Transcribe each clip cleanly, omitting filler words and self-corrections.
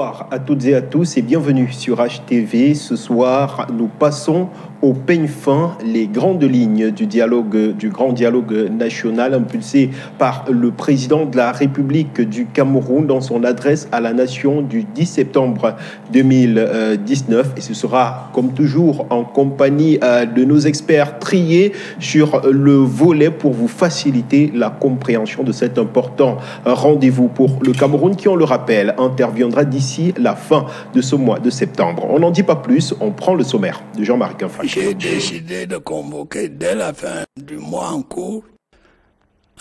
Bonsoir à toutes et à tous et bienvenue sur HTV. Ce soir, nous passons au peigne fin les grandes lignes du grand dialogue national impulsé par le président de la République du Cameroun dans son adresse à la nation du 10 septembre 2019. Et ce sera, comme toujours, en compagnie de nos experts triés sur le volet pour vous faciliter la compréhension de cet important rendez-vous pour le Cameroun qui, on le rappelle, interviendra d'ici la fin de ce mois de septembre. On n'en dit pas plus, on prend le sommaire de Jean-Marie Quinfac. J'ai décidé de convoquer dès la fin du mois en cours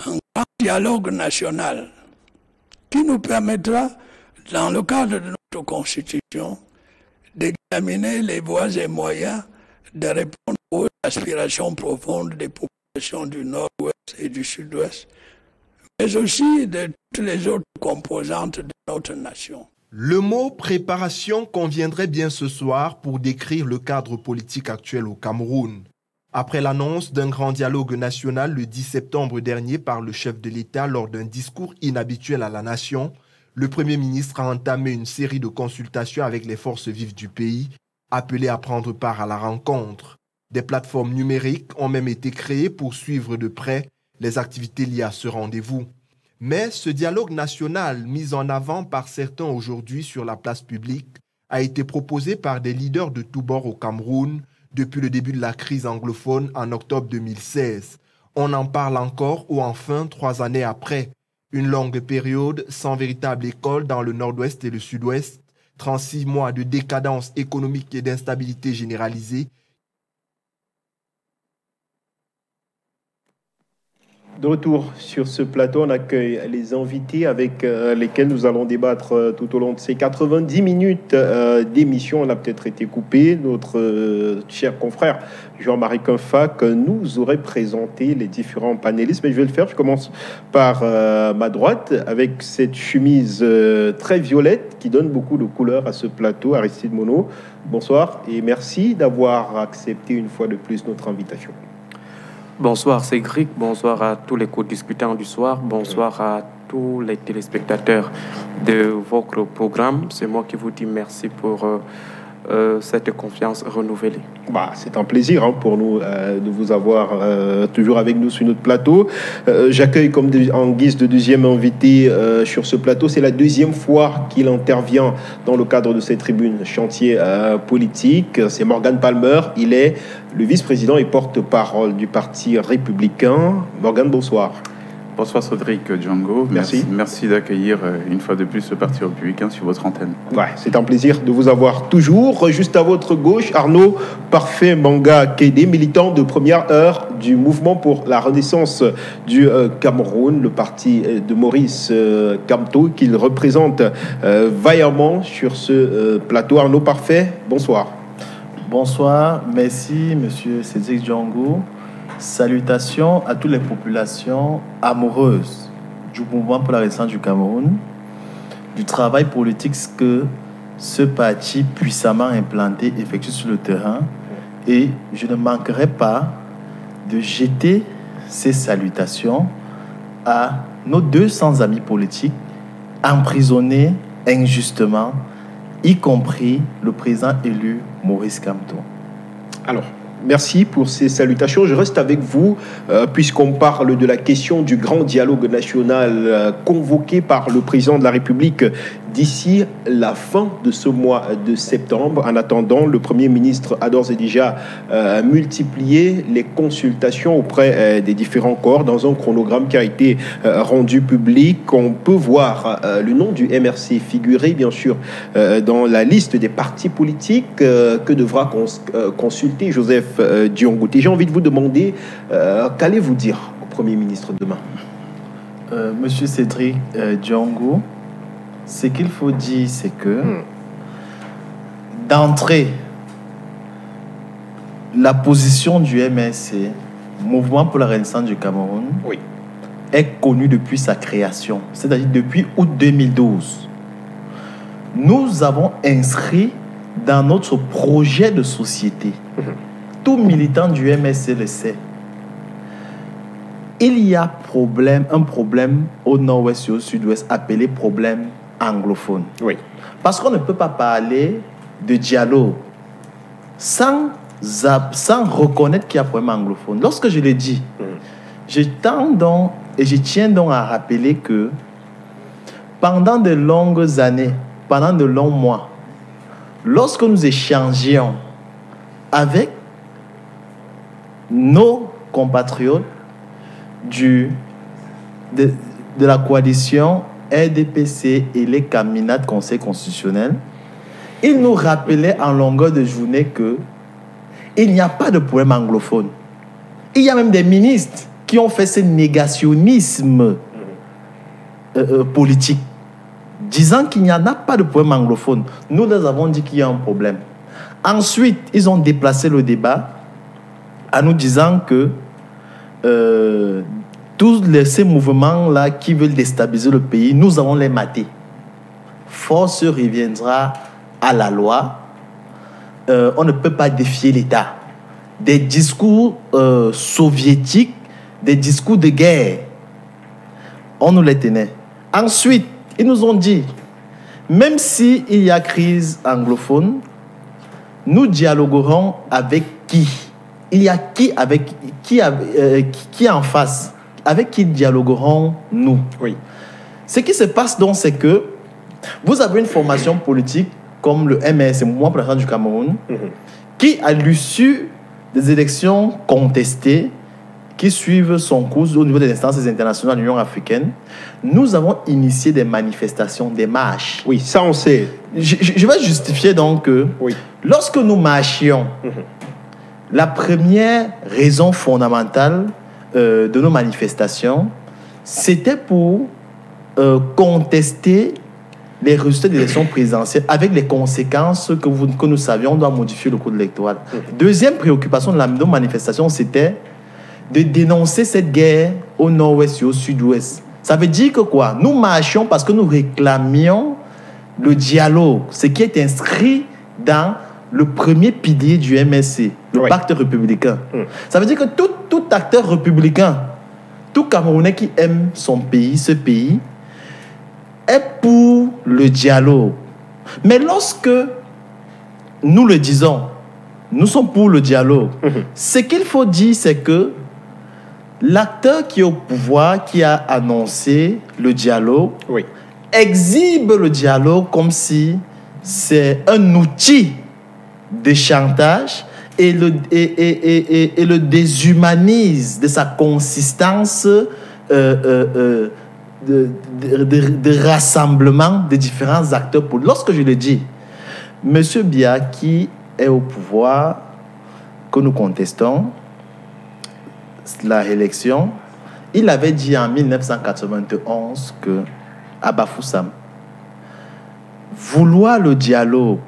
un grand dialogue national qui nous permettra, dans le cadre de notre Constitution, d'examiner les voies et moyens de répondre aux aspirations profondes des populations du Nord-Ouest et du Sud-Ouest, mais aussi de toutes les autres composantes de notre nation. Le mot préparation conviendrait bien ce soir pour décrire le cadre politique actuel au Cameroun. Après l'annonce d'un grand dialogue national le 10 septembre dernier par le chef de l'État lors d'un discours inhabituel à la nation, le Premier ministre a entamé une série de consultations avec les forces vives du pays, appelées à prendre part à la rencontre. Des plateformes numériques ont même été créées pour suivre de près les activités liées à ce rendez-vous. Mais ce dialogue national, mis en avant par certains aujourd'hui sur la place publique, a été proposé par des leaders de tous bords au Cameroun depuis le début de la crise anglophone en octobre 2016. On en parle encore ou enfin 3 années après. Une longue période sans véritable école dans le nord-ouest et le sud-ouest, 36 mois de décadence économique et d'instabilité généralisée. De retour sur ce plateau, on accueille les invités avec lesquels nous allons débattre tout au long de ces 90 minutes d'émission. On a peut-être été coupé. Notre cher confrère Jean-Marie Quinfac nous aurait présenté les différents panélistes, mais je vais le faire. Je commence par ma droite avec cette chemise très violette qui donne beaucoup de couleur à ce plateau. Aristide Monod, bonsoir et merci d'avoir accepté une fois de plus notre invitation. Bonsoir Cédric, bonsoir à tous les co-discutants du soir, bonsoir à tous les téléspectateurs de votre programme. C'est moi qui vous dis merci pour cette confiance renouvelée. C'est un plaisir pour nous de vous avoir toujours avec nous sur notre plateau. J'accueille en guise de deuxième invité sur ce plateau. C'est la deuxième fois qu'il intervient dans le cadre de cette tribune chantier politique. C'est Morgan Palmer. Il est le vice-président et porte-parole du Parti républicain. Morgan, bonsoir. Bonsoir Cédric Django. Merci. Merci d'accueillir une fois de plus le Parti républicain sur votre antenne. C'est un plaisir de vous avoir toujours. Juste à votre gauche, Arnaud Parfait Manga Kédé, militant de première heure du mouvement pour la renaissance du Cameroun, le parti de Maurice Kamto, qu'il représente vaillamment sur ce plateau. Arnaud Parfait, bonsoir. Bonsoir, merci Monsieur Cédric Django. Salutations à toutes les populations amoureuses du mouvement pour la renaissance du Cameroun, du travail politique que ce parti puissamment implanté effectue sur le terrain. Et je ne manquerai pas de jeter ces salutations à nos 200 amis politiques emprisonnés injustement, y compris le président élu Maurice Kamto. Alors, merci pour ces salutations. Je reste avec vous puisqu'on parle de la question du grand dialogue national convoqué par le président de la République d'ici la fin de ce mois de septembre. En attendant, le Premier ministre a d'ores et déjà multiplié les consultations auprès des différents corps dans un chronogramme qui a été rendu public. On peut voir le nom du MRC figurer, bien sûr, dans la liste des partis politiques que devra consulter Joseph Dion-Ngouté. J'ai envie de vous demander, qu'allez-vous dire au Premier ministre demain? Monsieur Cédric Django, ce qu'il faut dire, c'est que d'entrée, la position du MRC, Mouvement pour la Renaissance du Cameroun, est connue depuis sa création, c'est-à-dire depuis août 2012. Nous avons inscrit dans notre projet de société, tout militant du MRC le sait, il y a un problème au nord-ouest et au sud-ouest appelé problème anglophone. Parce qu'on ne peut pas parler de dialogue sans reconnaître qu'il y a un problème anglophone. Lorsque je le dis, je tiens donc à rappeler que pendant de longues années, pendant de longs mois, lorsque nous échangions avec nos compatriotes de la coalition RDPC et les caminats de Conseil constitutionnel, ils nous rappelaient en longueur de journée qu'il n'y a pas de problème anglophone. Il y a même des ministres qui ont fait ce négationnisme politique, disant qu'il n'y en a pas de problème anglophone. Nous leur avons dit qu'il y a un problème. Ensuite, ils ont déplacé le débat en nous disant que tous ces mouvements-là qui veulent déstabiliser le pays, nous allons les mater. Force reviendra à la loi. On ne peut pas défier l'État. Des discours soviétiques, des discours de guerre, on nous les tenait. Ensuite, ils nous ont dit, même s'il y a crise anglophone, nous dialoguerons avec qui? Il y a qui en face? Avec qui dialoguerons-nous? Oui. Ce qui se passe donc, c'est que vous avez une formation politique comme le MS, Mouvement pour la Renaissance du Cameroun, qui, à l'issue des élections contestées, qui suivent son cours au niveau des instances internationales de l'Union africaine, nous avons initié des manifestations, des marches. Oui, ça on sait. Je vais justifier donc que lorsque nous marchions, la première raison fondamentale de nos manifestations, c'était pour contester les résultats des élections présidentielles avec les conséquences que nous savions, on doit modifier le code électoral. Deuxième préoccupation de nos manifestations, c'était de dénoncer cette guerre au nord-ouest et au sud-ouest. Ça veut dire que quoi? Nous marchions parce que nous réclamions le dialogue, ce qui est inscrit dans le premier pilier du MSC, le pacte républicain. Ça veut dire que tout acteur républicain, tout Camerounais qui aime son pays, ce pays, est pour le dialogue. Mais lorsque nous le disons, nous sommes pour le dialogue, ce qu'il faut dire, c'est que l'acteur qui est au pouvoir, qui a annoncé le dialogue, exhibe le dialogue comme si c'est un outil de chantage et le déshumanise de sa consistance de rassemblement des différents acteurs. Lorsque je le dis, M. Biya, qui est au pouvoir, que nous contestons, la réélection, il avait dit en 1991 que, à Bafoussam, vouloir le dialogue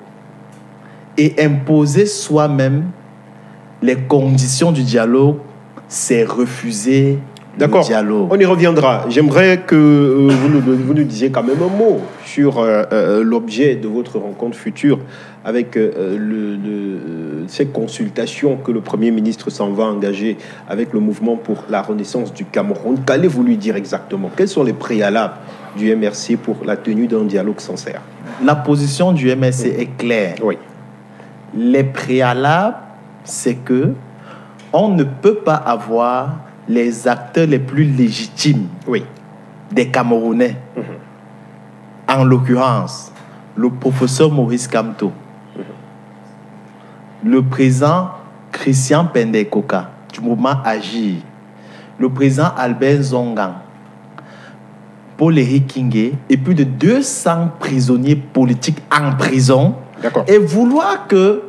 et imposer soi-même les conditions du dialogue, c'est refuser le dialogue. On y reviendra. J'aimerais que vous nous disiez quand même un mot sur l'objet de votre rencontre future avec ces consultations que le Premier ministre s'en va engager avec le mouvement pour la renaissance du Cameroun. Qu'allez-vous lui dire exactement? Quels sont les préalables du MRC pour la tenue d'un dialogue sincère? La position du MRC est claire. Oui. Les préalables, c'est que on ne peut pas avoir les acteurs les plus légitimes des Camerounais. En l'occurrence, le professeur Maurice Kamto, le président Christian Pendekoka du mouvement Agir, le président Albert Zongang, Paul-Éric Kingé et plus de 200 prisonniers politiques en prison. Et vouloir que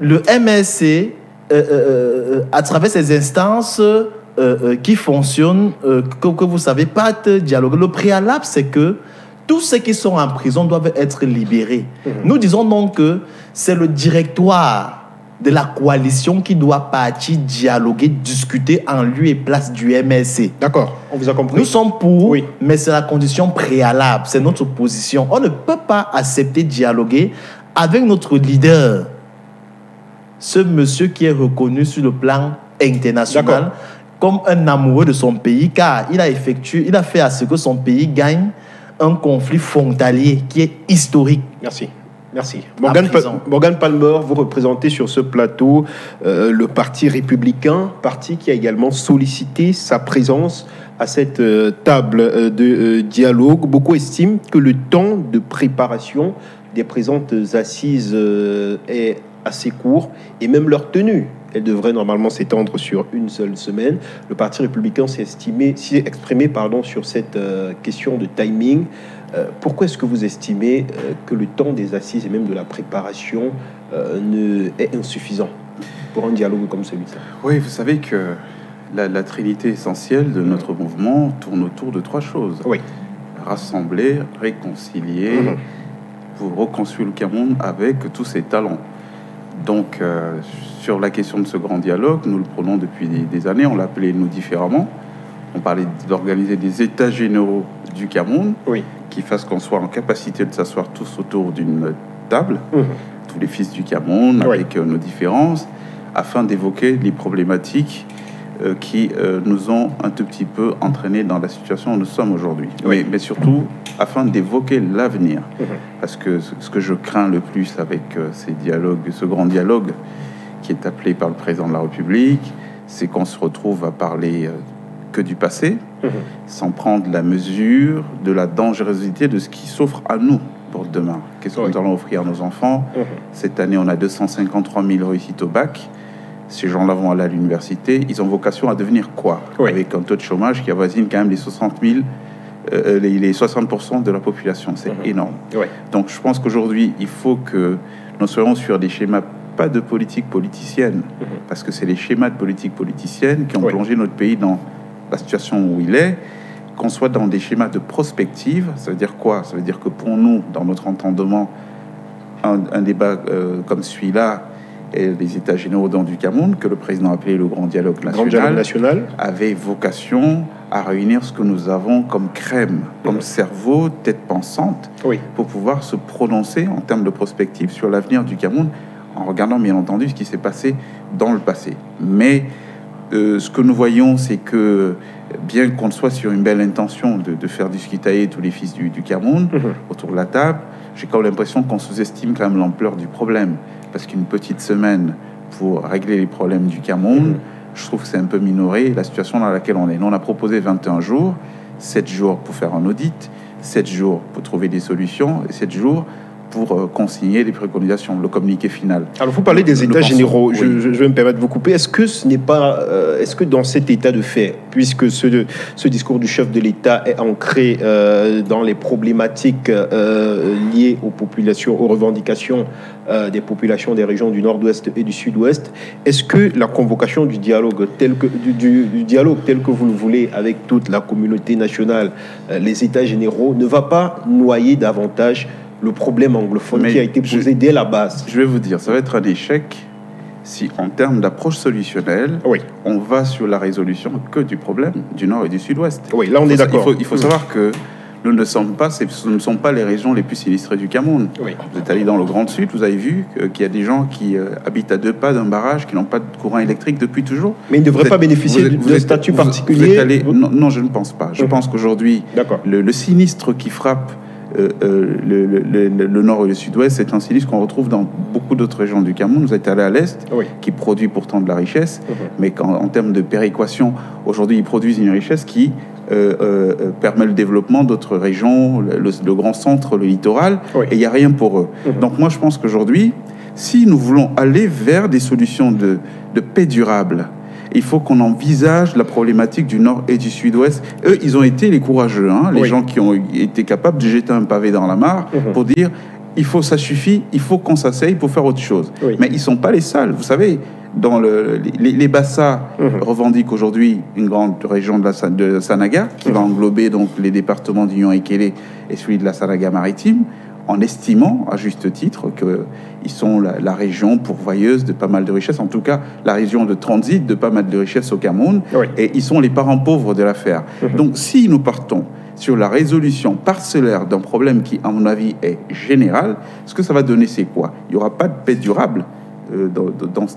le MSC, à travers ces instances qui fonctionnent, que vous savez, pas de dialogue. Le préalable, c'est que tous ceux qui sont en prison doivent être libérés. Nous disons donc que c'est le directoire de la coalition qui doit partir dialoguer, discuter en lieu et place du MSC. D'accord, on vous a compris. Nous sommes pour, mais c'est la condition préalable, c'est notre position. On ne peut pas accepter dialoguer avec notre leader, ce monsieur qui est reconnu sur le plan international comme un amoureux de son pays, car il a fait à ce que son pays gagne un conflit frontalier qui est historique. Merci. Merci. Morgan Palmer, vous représentez sur ce plateau le Parti républicain, parti qui a également sollicité sa présence à cette table de dialogue. Beaucoup estiment que le temps de préparation des présentes assises est assez court et même leur tenue. Elle devrait normalement s'étendre sur une seule semaine. Le Parti républicain s'est exprimé sur cette question de timing. Pourquoi est-ce que vous estimez que le temps des assises et même de la préparation est insuffisant pour un dialogue comme celui-ci? Oui, vous savez que la trinité essentielle de notre mouvement tourne autour de 3 choses. Oui. Rassembler, réconcilier, pour reconstruire le Cameroun avec tous ses talents. Donc, sur la question de ce grand dialogue, nous le prenons depuis des années, on l'appelait nous différemment. On parlait d'organiser des états généraux du Cameroun, qui fassent qu'on soit en capacité de s'asseoir tous autour d'une table, tous les fils du Cameroun, avec nos différences, afin d'évoquer les problématiques qui nous ont un tout petit peu entraînés dans la situation où nous sommes aujourd'hui. Mais surtout, afin d'évoquer l'avenir. Parce que ce que je crains le plus avec ces dialogues, ce grand dialogue qui est appelé par le président de la République, c'est qu'on se retrouve à parler que du passé, sans prendre la mesure de la dangerosité de ce qui s'offre à nous pour demain. Qu'est-ce que nous allons offrir à nos enfants? Cette année, on a 253 000 réussites au bac. Ces gens-là vont aller à l'université. Ils ont vocation à devenir quoi? Avec un taux de chômage qui avoisine quand même les 60 000, les 60% de la population. C'est énorme. Donc, je pense qu'aujourd'hui, il faut que nous soyons sur des schémas, pas de politique politicienne, parce que c'est les schémas de politique politicienne qui ont plongé notre pays dans la situation où il est, qu'on soit dans des schémas de prospective. Ça veut dire quoi? Ça veut dire que pour nous, dans notre entendement, un débat comme celui-là, et les États généraux du Cameroun, que le président a appelé le Grand Dialogue National, avait vocation à réunir ce que nous avons comme crème, comme cerveau, tête pensante, pour pouvoir se prononcer en termes de prospective sur l'avenir du Cameroun, en regardant bien entendu ce qui s'est passé dans le passé. Mais ce que nous voyons, c'est que bien qu'on soit sur une belle intention de faire discuter tous les fils du Cameroun autour de la table, j'ai quand même l'impression qu'on sous-estime quand même l'ampleur du problème. Parce qu'une petite semaine pour régler les problèmes du Cameroun, je trouve que c'est un peu minoré la situation dans laquelle on est. Nous, on a proposé 21 jours, 7 jours pour faire un audit, 7 jours pour trouver des solutions et 7 jours pour consigner les préconisations, le communiqué final. Alors, vous parlez des États généraux. Je vais me permettre de vous couper. Est-ce que ce n'est pas, est-ce que dans cet état de fait, puisque ce discours du chef de l'État est ancré dans les problématiques liées aux populations, aux revendications des populations des régions du Nord-Ouest et du Sud-Ouest, est-ce que la convocation du dialogue tel que vous le voulez avec toute la communauté nationale, les États généraux, ne va pas noyer davantage le problème anglophone qui a été posé dès la base? Je vais vous dire, ça va être un échec si, en termes d'approche solutionnelle, on va sur la résolution que du problème du Nord et du Sud-Ouest. Oui, là on est d'accord. Il faut savoir que ce ne sont pas les régions les plus sinistrées du Cameroun. Vous êtes allé dans le Grand Sud, vous avez vu qu'il y a des gens qui habitent à 2 pas d'un barrage, qui n'ont pas de courant électrique depuis toujours. Mais ils ne devraient pas bénéficier d'un statut particulier. Non, je ne pense pas. Je pense qu'aujourd'hui, le sinistre qui frappe le Nord et le Sud-Ouest, c'est un sinistre qu'on retrouve dans beaucoup d'autres régions du Cameroun. Vous êtes allé à l'Est, qui produit pourtant de la richesse, mais en termes de péréquation, aujourd'hui, ils produisent une richesse qui permet le développement d'autres régions, le grand centre, le littoral, et il n'y a rien pour eux. Donc moi, je pense qu'aujourd'hui, si nous voulons aller vers des solutions de paix durable, il faut qu'on envisage la problématique du Nord et du Sud-Ouest. Eux, ils ont été les courageux, les gens qui ont été capables de jeter un pavé dans la mare pour dire ça suffit, il faut qu'on s'asseye pour faire autre chose. Mais ils ne sont pas les seuls. Vous savez, dans les Bassa revendiquent aujourd'hui une grande région de Sanaga, qui va englober donc les départements d'Union Ekele et celui de la Sanaga maritime, en estimant, à juste titre, qu'ils sont la région pourvoyeuse de pas mal de richesses, en tout cas la région de transit de pas mal de richesses au Cameroun, et ils sont les parents pauvres de l'affaire. Donc si nous partons sur la résolution parcellaire d'un problème qui, à mon avis, est général, ce que ça va donner, c'est quoi? Il n'y aura pas de paix durable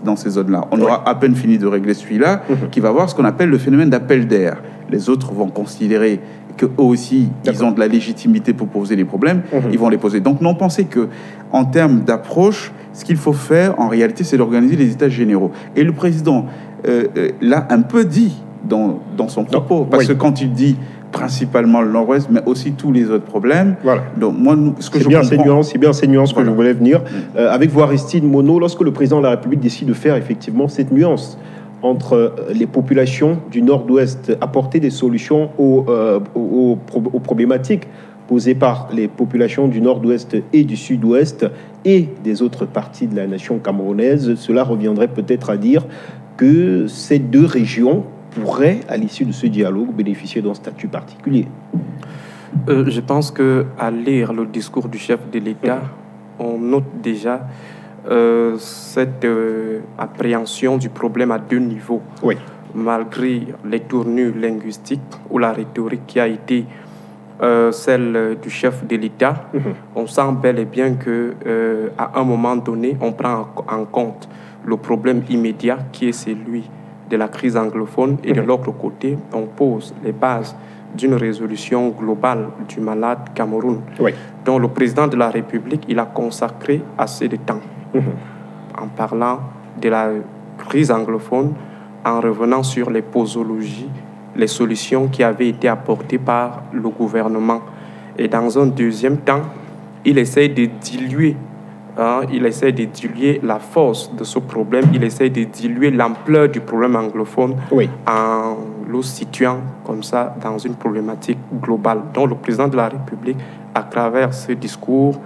dans ces zones-là. On aura à peine fini de régler celui-là, qui va avoir ce qu'on appelle le phénomène d'appel d'air. les autres vont considérer qu'eux aussi, ils ont de la légitimité pour poser des problèmes, ils vont les poser. Donc, non, pensez qu'en termes d'approche, ce qu'il faut faire, en réalité, c'est d'organiser les états généraux. Et le président l'a un peu dit dans son propos, parce que quand il dit principalement le Nord-Ouest, mais aussi tous les autres problèmes. Voilà. Donc, moi, ce que c'est bien ces nuances que je voulais venir. Avec vous, Aristide Monod, lorsque le président de la République décide de faire effectivement cette nuance entre les populations du Nord-Ouest, apporter des solutions aux problématiques posées par les populations du Nord-Ouest et du Sud-Ouest et des autres parties de la nation camerounaise, cela reviendrait peut-être à dire que ces deux régions pourraient, à l'issue de ce dialogue, bénéficier d'un statut particulier. Je pense qu'à lire le discours du chef de l'État, on note déjà cette appréhension du problème à deux niveaux. Oui. Malgré les tournures linguistiques ou la rhétorique qui a été celle du chef de l'État, on sent bel et bien qu'à un moment donné, on prend en compte le problème immédiat qui est celui de la crise anglophone et de l'autre côté, on pose les bases d'une résolution globale du malade Cameroun, dont le président de la République il a consacré assez de temps en parlant de la crise anglophone, en revenant sur les posologies, les solutions qui avaient été apportées par le gouvernement. Et dans un deuxième temps, il essaie de diluer la force de ce problème, il essaie de diluer l'ampleur du problème anglophone en le situant comme ça dans une problématique globale. Donc le président de la République, à travers ce discours,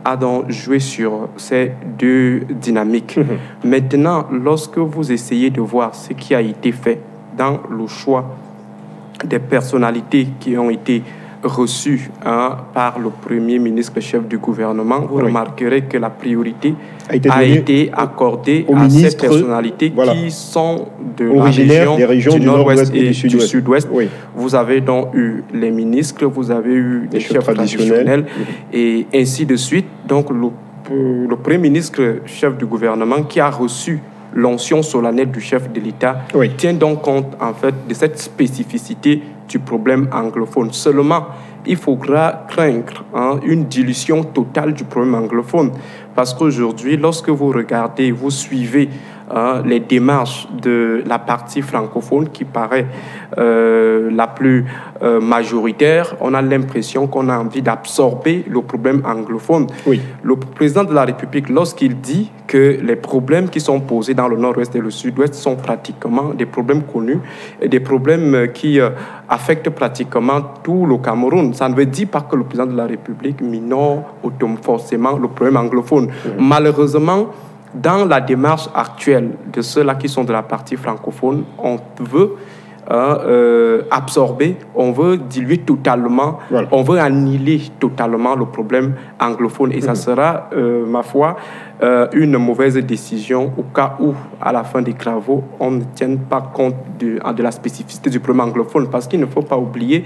a donc joué sur ces deux dynamiques. Maintenant, lorsque vous essayez de voir ce qui a été fait dans le choix des personnalités qui ont été reçues par le Premier ministre, le chef du gouvernement, vous remarquerez que la priorité a été accordée à ces personnalités qui sont de la région du Nord-Ouest et du Sud-Ouest. Vous avez donc eu les ministres, vous avez eu les chefs traditionnels et ainsi de suite. Donc le Premier ministre, chef du gouvernement, qui a reçu l'onction solennelle du chef de l'État tient donc compte en fait de cette spécificité du problème anglophone. Seulement, il faudra craindre une dilution totale du problème anglophone parce qu'aujourd'hui, lorsque vous regardez, vous suivez les démarches de la partie francophone qui paraît la plus majoritaire, on a l'impression qu'on a envie d'absorber le problème anglophone. Le président de la République, lorsqu'il dit que les problèmes qui sont posés dans le Nord-Ouest et le Sud-Ouest sont pratiquement des problèmes connus et des problèmes qui affectent pratiquement tout le Cameroun, ça ne veut dire pas que le président de la République minore forcément le problème anglophone. Malheureusement, dans la démarche actuelle de ceux-là qui sont de la partie francophone, on veut absorber, on veut diluer totalement, on veut annihiler totalement le problème anglophone. Et ça sera, ma foi, une mauvaise décision au cas où, à la fin des travaux, on ne tienne pas compte de la spécificité du problème anglophone. Parce qu'il ne faut pas oublier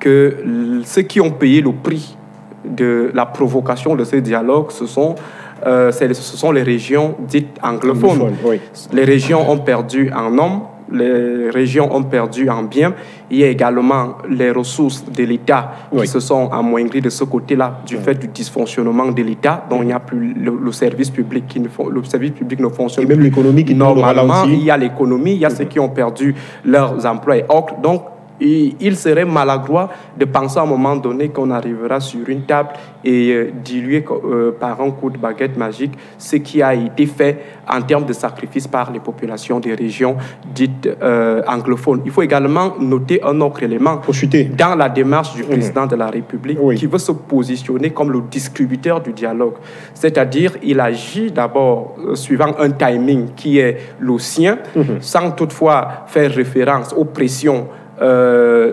que ceux qui ont payé le prix de la provocation de ce dialogue, ce sont les régions dites anglophones. Les régions ont perdu en hommes, les régions ont perdu en biens. Il y a également les ressources de l'État qui se sont amoindries de ce côté-là du fait du dysfonctionnement de l'État, dont il n'y a plus le service public le service public ne fonctionne et même l'économie qui normalement. Il y a l'économie, il y a ceux qui ont perdu leurs emplois et autres. Donc il serait maladroit de penser à un moment donné qu'on arrivera sur une table et diluer par un coup de baguette magique ce qui a été fait en termes de sacrifice par les populations des régions dites anglophones. Il faut également noter un autre élément dans la démarche du président de la République qui veut se positionner comme le distributeur du dialogue. C'est-à-dire, il agit d'abord suivant un timing qui est le sien, sans toutefois faire référence aux pressions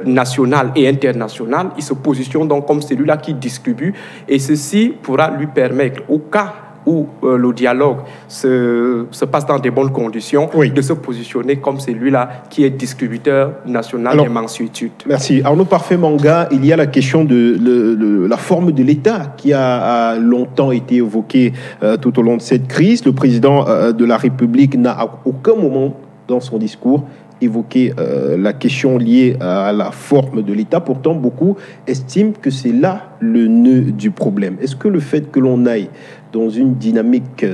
national et international. Il se positionne donc comme celui-là qui distribue et ceci pourra lui permettre, au cas où le dialogue se passe dans de bonnes conditions, de se positionner comme celui-là qui est distributeur national des mansuétudes. Merci. Arnaud Parfait-Manga, il y a la question de la forme de l'État qui a longtemps été évoquée tout au long de cette crise. Le président de la République n'a à aucun moment dans son discours évoqué la question liée à la forme de l'État. Pourtant, beaucoup estiment que c'est là le nœud du problème. Est-ce que le fait que l'on aille dans une dynamique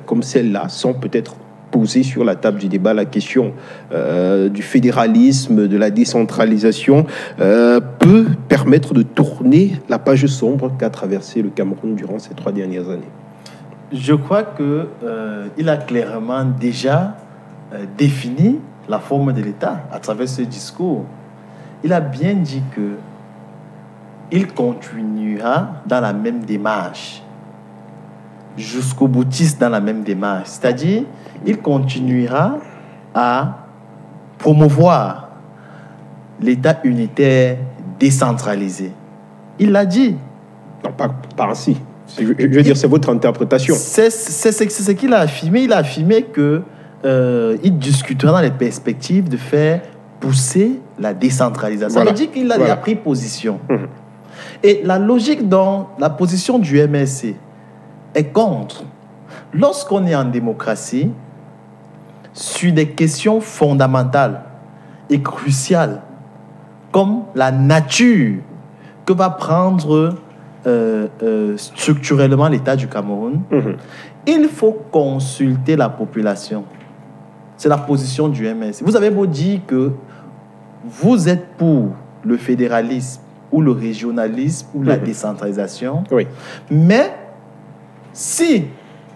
comme celle-là, sans peut-être poser sur la table du débat la question du fédéralisme, de la décentralisation, peut permettre de tourner la page sombre qu'a traversé le Cameroun durant ces 3 dernières années? Je crois qu'il a clairement déjà défini la forme de l'État à travers ce discours. Il a bien dit qu'il continuera dans la même démarche, jusqu'au boutiste dans la même démarche. C'est-à-dire, il continuera à promouvoir l'État unitaire décentralisé. Il l'a dit. Non, pas ainsi. Je veux dire, c'est votre interprétation. C'est ce qu'il a affirmé. Il a affirmé qu'il discutera dans les perspectives de faire pousser la décentralisation. Voilà. Ça veut dire qu'il a déjà pris position. Mmh. Et la logique dans la position du MSC est contre. Lorsqu'on est en démocratie, sur des questions fondamentales et cruciales, comme la nature que va prendre structurellement l'État du Cameroun, il faut consulter la population. C'est la position du MSC. Vous avez beau dire que vous êtes pour le fédéralisme ou le régionalisme ou la décentralisation, oui. Mais si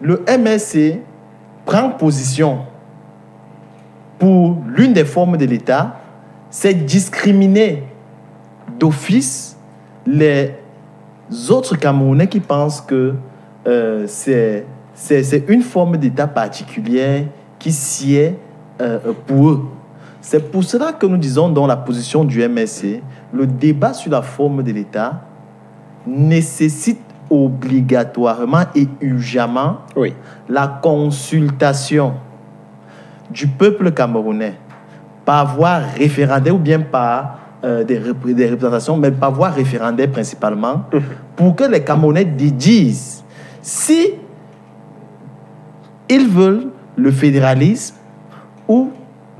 le MSC prend position pour l'une des formes de l'État, c'est discriminer d'office les autres Camerounais qui pensent que c'est une forme d'État particulière qui sied pour eux. C'est pour cela que nous disons dans la position du MSC, le débat sur la forme de l'État nécessite obligatoirement et urgemment la consultation du peuple camerounais par voie référendaire ou bien par des représentations, mais par voie référendaire principalement, pour que les Camerounais disent si ils veulent le fédéralisme ou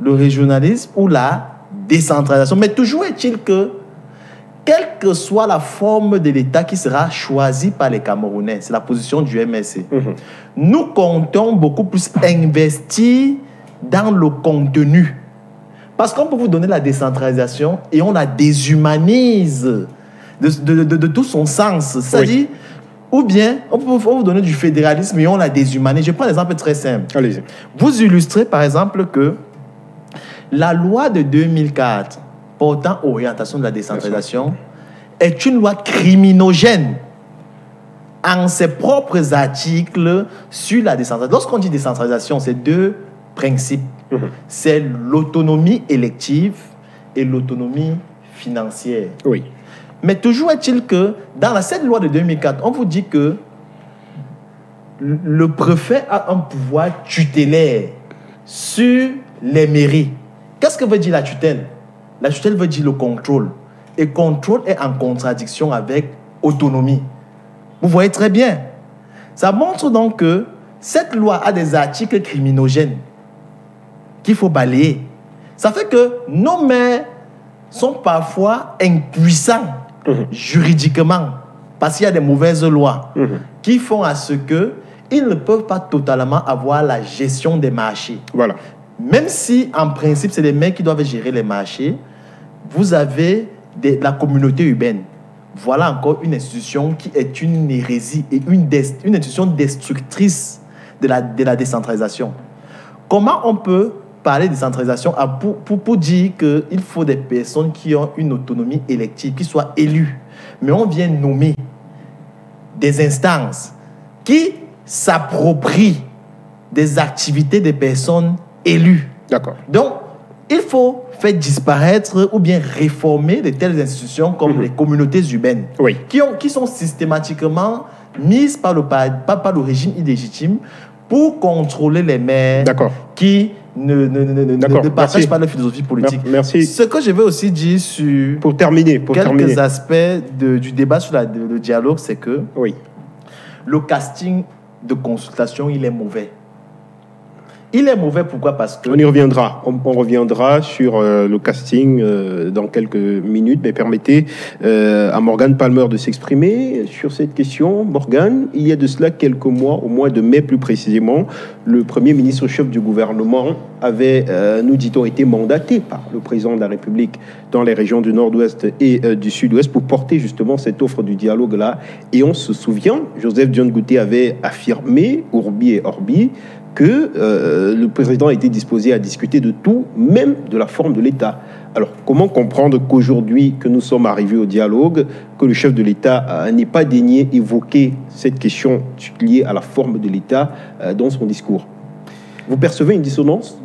le régionalisme ou la décentralisation. Mais toujours est-il que, quelle que soit la forme de l'État qui sera choisie par les Camerounais, c'est la position du MSC, nous comptons beaucoup plus investir dans le contenu. Parce qu'on peut vous donner la décentralisation et on la déshumanise de tout son sens. C'est-à-dire, ou bien, on peut vous donner du fédéralisme et on la déshumanise. Je prends un exemple très simple. Allez-y. Vous illustrez, par exemple, que la loi de 2004 portant orientation de la décentralisation est une loi criminogène en ses propres articles sur la décentralisation. Lorsqu'on dit décentralisation, c'est deux principes. C'est l'autonomie élective et l'autonomie financière. Oui. Mais toujours est-il que dans cette loi de 2004, on vous dit que le préfet a un pouvoir tutélaire sur les mairies. Qu'est-ce que veut dire la tutelle? La tutelle veut dire le contrôle. Et contrôle est en contradiction avec autonomie. Vous voyez très bien. Ça montre donc que cette loi a des articles criminogènes qu'il faut balayer. Ça fait que nos maires sont parfois impuissants juridiquement parce qu'il y a des mauvaises lois qui font à ce qu'ils ne peuvent pas totalement avoir la gestion des marchés. Voilà. Même si, en principe, c'est les maires qui doivent gérer les marchés, vous avez la communauté urbaine. Voilà encore une institution qui est une hérésie et une institution destructrice de la décentralisation. Comment on peut parler de décentralisation pour dire qu'il faut des personnes qui ont une autonomie élective, qui soient élues, mais on vient nommer des instances qui s'approprient des activités des personnes élues. D'accord. Donc, il faut faire disparaître ou bien réformer de telles institutions comme les communautés urbaines, qui sont systématiquement mises par le régime illégitime pour contrôler les maires qui ne partagent pas leur philosophie politique. Merci. Ce que je veux aussi dire sur quelques aspects du débat sur le dialogue, c'est que le casting de consultation, il est mauvais. Il est mauvais, pourquoi? Parce que... On y reviendra. On reviendra sur le casting dans quelques minutes. Mais permettez à Morgane Palmer de s'exprimer sur cette question. Morgane, il y a de cela quelques mois, au mois de mai plus précisément, le Premier ministre chef du gouvernement avait, nous dit-on, été mandaté par le président de la République dans les régions du Nord-Ouest et du Sud-Ouest pour porter justement cette offre du dialogue-là. Et on se souvient, Joseph Dione Gouté avait affirmé, Urbi et Orbi, que le président était disposé à discuter de tout, même de la forme de l'État. Alors, comment comprendre qu'aujourd'hui, que nous sommes arrivés au dialogue, que le chef de l'État n'ait pas daigné évoquer cette question liée à la forme de l'État dans son discours? Vous percevez une dissonance?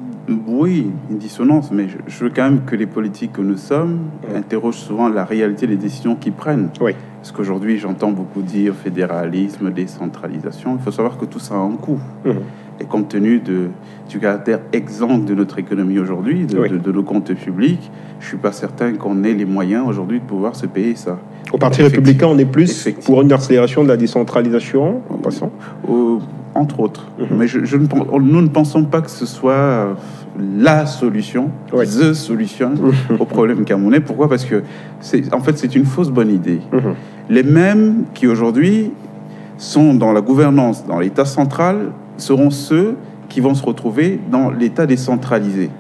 Oui, une dissonance, mais je veux quand même que les politiques que nous sommes interrogent souvent la réalité des décisions qu'ils prennent. Oui. Parce qu'aujourd'hui, j'entends beaucoup dire fédéralisme, décentralisation. Il faut savoir que tout ça a un coût. Et compte tenu du caractère exempt de notre économie aujourd'hui, de nos comptes publics, je ne suis pas certain qu'on ait les moyens aujourd'hui de pouvoir se payer ça. Au Parti républicain, on est plus pour une accélération de la décentralisation, en passant entre autres. Mais nous ne pensons pas que ce soit la solution, the solution au problème camerounais. Pourquoi? Parce que, en fait, c'est une fausse bonne idée. Les mêmes qui, aujourd'hui, sont dans la gouvernance, dans l'État central, seront ceux qui vont se retrouver dans l'État décentralisé.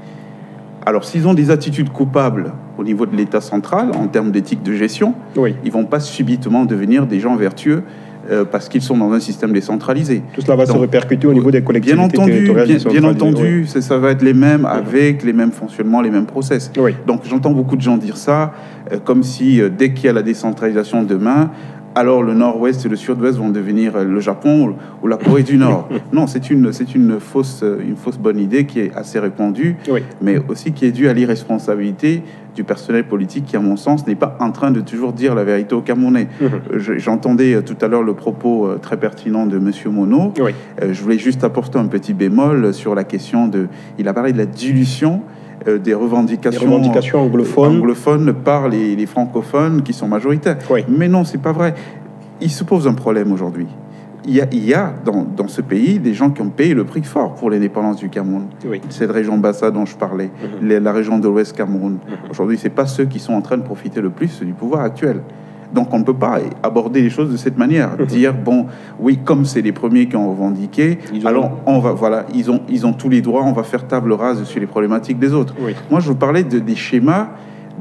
Alors, s'ils ont des attitudes coupables au niveau de l'État central, en termes d'éthique de gestion, ils ne vont pas subitement devenir des gens vertueux parce qu'ils sont dans un système décentralisé. Tout cela va se répercuter au niveau des collectivités territoriales. Bien entendu, ça va être les mêmes, avec les mêmes fonctionnements, les mêmes process. Donc, j'entends beaucoup de gens dire ça, comme si dès qu'il y a la décentralisation demain, alors le Nord-Ouest et le Sud-Ouest vont devenir le Japon ou la Corée du Nord. Non, c'est une fausse bonne idée qui est assez répandue, mais aussi qui est due à l'irresponsabilité du personnel politique qui, à mon sens, n'est pas en train de toujours dire la vérité aux Camerounais. J'entendais tout à l'heure le propos très pertinent de M. Monod. Je voulais juste apporter un petit bémol sur la question de... Il a parlé de la dilution des revendications anglophones par les francophones qui sont majoritaires. Mais non, c'est pas vrai. Il se pose un problème aujourd'hui. Il y a dans ce pays des gens qui ont payé le prix fort pour l'indépendance du Cameroun. Cette région Bassa dont je parlais, la région de l'Ouest Cameroun. Aujourd'hui, c'est pas ceux qui sont en train de profiter le plus du pouvoir actuel. Donc, on ne peut pas aborder les choses de cette manière. Dire, bon, oui, comme c'est les premiers qui ont revendiqué, alors ils ont tous les droits, on va faire table rase sur les problématiques des autres. Moi, je vous parlais des schémas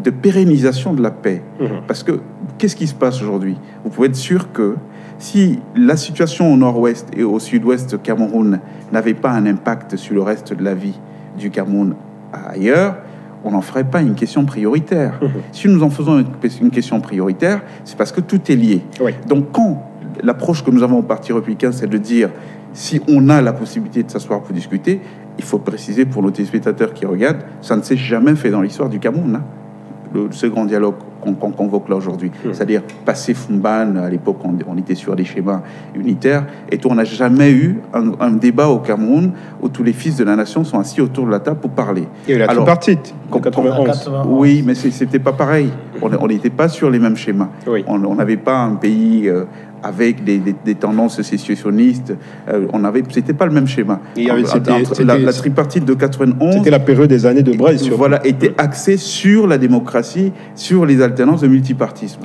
de pérennisation de la paix. Parce que, qu'est-ce qui se passe aujourd'hui? Vous pouvez être sûr que si la situation au nord-ouest et au sud-ouest Cameroun n'avait pas un impact sur le reste de la vie du Cameroun ailleurs, on n'en ferait pas une question prioritaire. Si nous en faisons une question prioritaire, c'est parce que tout est lié. Donc, quand l'approche que nous avons au Parti républicain, c'est de dire, si on a la possibilité de s'asseoir pour discuter, il faut préciser pour nos téléspectateurs qui regardent, ça ne s'est jamais fait dans l'histoire du Cameroun. Ce grand dialogue qu'on convoque là aujourd'hui, c'est-à-dire passer Fumban, à l'époque on était sur des schémas unitaires, et on n'a jamais eu un débat au Cameroun où tous les fils de la nation sont assis autour de la table pour parler. Il y a eu la tripartite en 91. Oui, mais c'était pas pareil. On n'était pas sur les mêmes schémas. On n'avait pas un pays avec des tendances sécessionnistes. C'était pas le même schéma. La tripartite de 91... C'était la période des années de Braille. Voilà, était axée sur la démocratie, sur les alternances de multipartisme.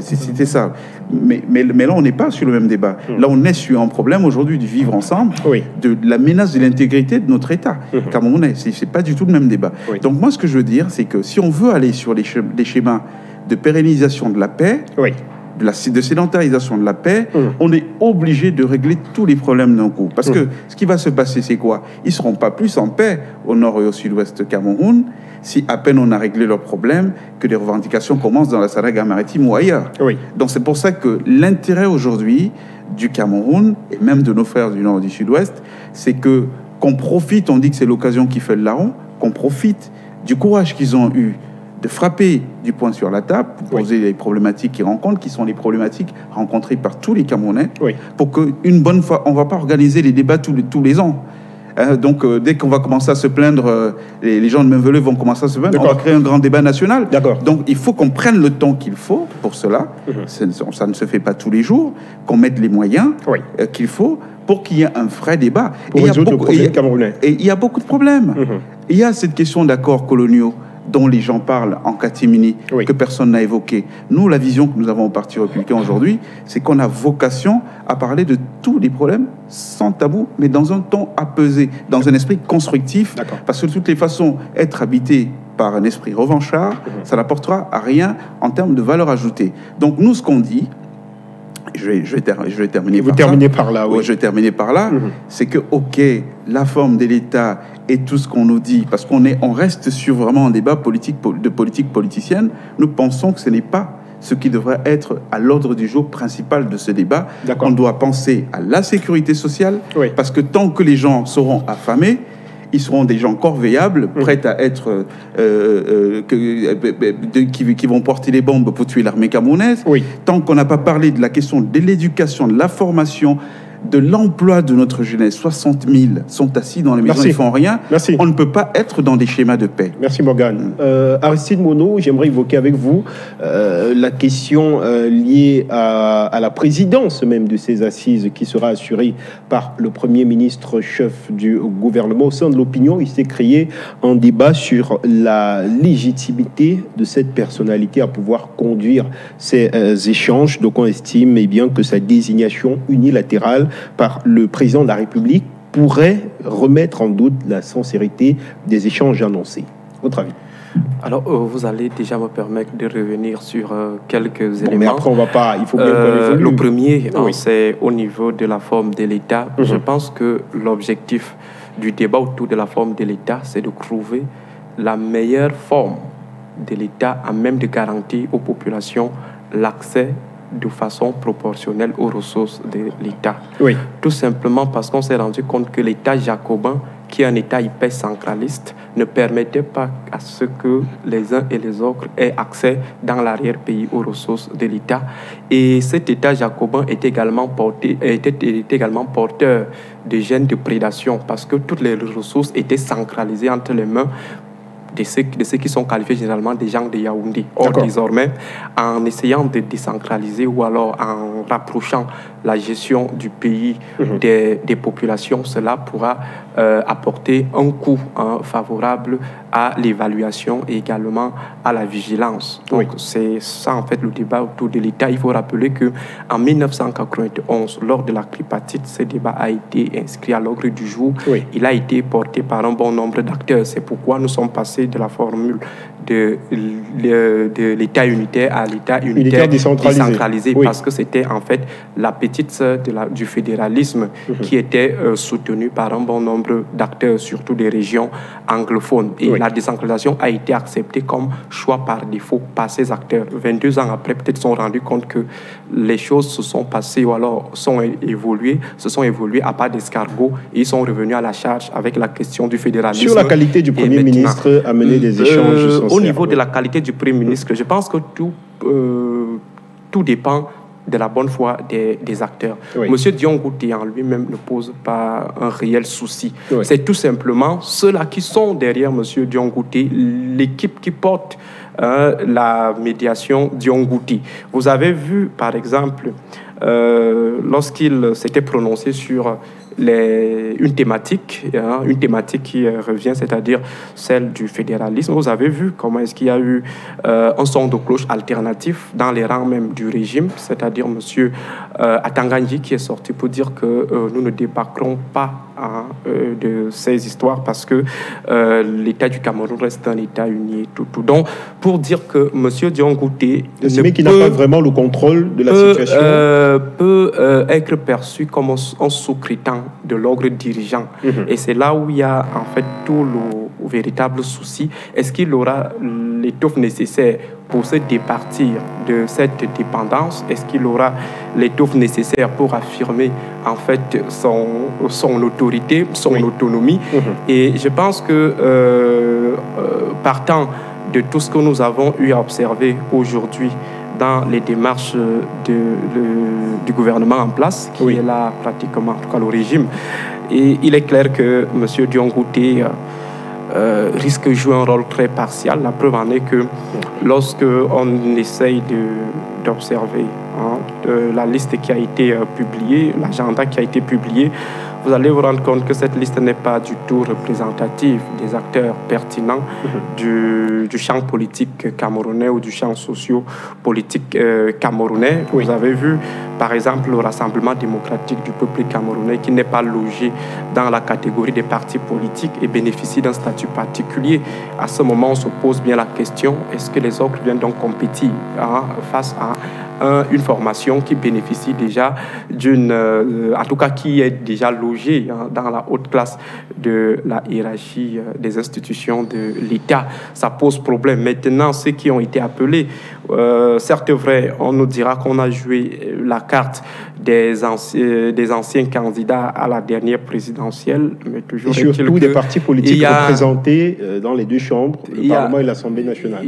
C'était ça. Mais là, on n'est pas sur le même débat. Là, on est sur un problème aujourd'hui du vivre ensemble, de la menace de l'intégrité de notre État camerounais. C'est pas du tout le même débat. Donc moi, ce que je veux dire, c'est que si on veut aller sur les schémas de pérennisation de la paix, de sédentarisation de la paix, on est obligé de régler tous les problèmes d'un coup. Parce que ce qui va se passer, c'est quoi? Ils ne seront pas plus en paix au nord et au sud-ouest Cameroun si à peine on a réglé leurs problèmes que les revendications commencent dans la Saraga maritime ou ailleurs. Donc c'est pour ça que l'intérêt aujourd'hui du Cameroun, et même de nos frères du nord et du sud-ouest, c'est qu'on profite, on dit que c'est l'occasion qui fait le larron, qu'on profite du courage qu'ils ont eu de frapper du poing sur la table pour poser les problématiques qu'ils rencontrent, qui sont les problématiques rencontrées par tous les Camerounais, pour qu'une bonne fois, on ne va pas organiser les débats tous les ans. Donc, dès qu'on va commencer à se plaindre, les gens de Mainveleux vont commencer à se plaindre, on va créer un grand débat national. Donc, il faut qu'on prenne le temps qu'il faut pour cela. Ça ne se fait pas tous les jours, qu'on mette les moyens qu'il faut pour qu'il y ait un vrai débat. Pour résoudre le problème camerounais. Et il y a beaucoup de problèmes. Il y a cette question d'accords coloniaux dont les gens parlent en catimini, que personne n'a évoqué. Nous, la vision que nous avons au Parti républicain aujourd'hui, c'est qu'on a vocation à parler de tous les problèmes sans tabou, mais dans un ton apaisé, dans un esprit constructif, parce que de toutes les façons, être habité par un esprit revanchard, ça n'apportera à rien en termes de valeur ajoutée. Donc nous, ce qu'on dit, je vais terminer par là. Je vais terminer par là. C'est que, ok, la forme de l'État et tout ce qu'on nous dit, parce qu'on reste sur vraiment un débat politique politicienne, nous pensons que ce n'est pas ce qui devrait être à l'ordre du jour principal de ce débat. On doit penser à la sécurité sociale, parce que tant que les gens seront affamés, ils seront des gens corvéables, prêts à être... qui vont porter les bombes pour tuer l'armée camerounaise. Tant qu'on n'a pas parlé de la question de l'éducation, de la formation, de l'emploi de notre jeunesse, 60 000 sont assis dans les maisons, ils ne font rien. On ne peut pas être dans des schémas de paix. Merci Morgane. Aristide Monod, j'aimerais évoquer avec vous la question liée à la présidence même de ces assises qui sera assurée par le Premier ministre chef du gouvernement. Au sein de l'opinion, il s'est créé un débat sur la légitimité de cette personnalité à pouvoir conduire ces échanges. Donc on estime bien que sa désignation unilatérale par le président de la République pourrait remettre en doute la sincérité des échanges annoncés. Votre avis? Alors, vous allez déjà me permettre de revenir sur quelques éléments. Mais après, on va pas... Il faut bien qu'on évolue. Le premier, c'est au niveau de la forme de l'État. Je pense que l'objectif du débat autour de la forme de l'État, c'est de trouver la meilleure forme de l'État à même de garantir aux populations l'accès de façon proportionnelle aux ressources de l'État. Tout simplement parce qu'on s'est rendu compte que l'État jacobin, qui est un État hyper centraliste, ne permettait pas à ce que les uns et les autres aient accès dans l'arrière-pays aux ressources de l'État. Et cet État jacobin était également porteur de gènes de prédation, parce que toutes les ressources étaient centralisées entre les mains de ceux qui sont qualifiés généralement des gens de Yaoundé. Or, désormais, en essayant de décentraliser ou alors en rapprochant la gestion du pays des populations, cela pourra apporter un coup favorable à l'évaluation et également à la vigilance. Donc, c'est ça, en fait, le débat autour de l'État. Il faut rappeler qu'en 1991, lors de la tripartite, ce débat a été inscrit à l'ordre du jour. Il a été porté par un bon nombre d'acteurs. C'est pourquoi nous sommes passés de la formule de l'État unitaire à l'État unitaire décentralisé, parce que c'était en fait la petite sœur du fédéralisme qui était soutenue par un bon nombre d'acteurs, surtout des régions anglophones. Et la décentralisation a été acceptée comme choix par défaut par ces acteurs. 22 ans après, peut-être se sont rendus compte que les choses se sont passées ou alors se sont évoluées à pas d'escargot, et ils sont revenus à la charge avec la question du fédéralisme. Sur la qualité du Premier ministre à mener des échanges sincères. Au niveau de la qualité du Premier ministre, je pense que tout dépend de la bonne foi des acteurs. Monsieur Dion Ngouti en lui-même ne pose pas un réel souci. C'est tout simplement ceux-là qui sont derrière Monsieur Dion Ngouti, l'équipe qui porte la médiation Dion Ngouti. Vous avez vu, par exemple, lorsqu'il s'était prononcé sur une thématique qui revient, c'est-à-dire celle du fédéralisme. Vous avez vu comment est-ce qu'il y a eu un son de cloche alternatif dans les rangs même du régime, c'est-à-dire M. Atanganji qui est sorti pour dire que nous ne débarquerons pas de ces histoires parce que l'État du Cameroun reste un État uni et tout. Donc, pour dire que M. Dion Ngouti qui n'a pas vraiment le contrôle de la situation peut être perçu comme un sous-traitant de l'ordre dirigeant. Et c'est là où il y a en fait tout le véritable souci. Est-ce qu'il aura l'étoffe nécessaire pour se départir de cette dépendance? Est-ce qu'il aura l'étoffe nécessaire pour affirmer en fait son autorité, son autonomie? Et je pense que partant de tout ce que nous avons eu à observer aujourd'hui dans les démarches du gouvernement en place, qui est là pratiquement, en tout cas le régime, et il est clair que M. Dion Ngouti risque de jouer un rôle très partial. La preuve en est que lorsque on essaye d'observer de la liste qui a été publiée, l'agenda qui a été publié, vous allez vous rendre compte que cette liste n'est pas du tout représentative des acteurs pertinents du champ politique camerounais ou du champ socio-politique camerounais. Oui. Vous avez vu, par exemple, le Rassemblement démocratique du peuple camerounais qui n'est pas logé dans la catégorie des partis politiques et bénéficie d'un statut particulier. À ce moment, on se pose bien la question, est-ce que les autres viennent donc compétir face à une formation qui bénéficie déjà d'une, en tout cas qui est déjà logée dans la haute classe de la hiérarchie des institutions de l'État. Ça pose problème. Maintenant, ceux qui ont été appelés, certes vrai, on nous dira qu'on a joué la carte des anciens candidats à la dernière présidentielle, mais toujours et surtout des partis politiques représentés dans les deux chambres, le Parlement et l'Assemblée nationale.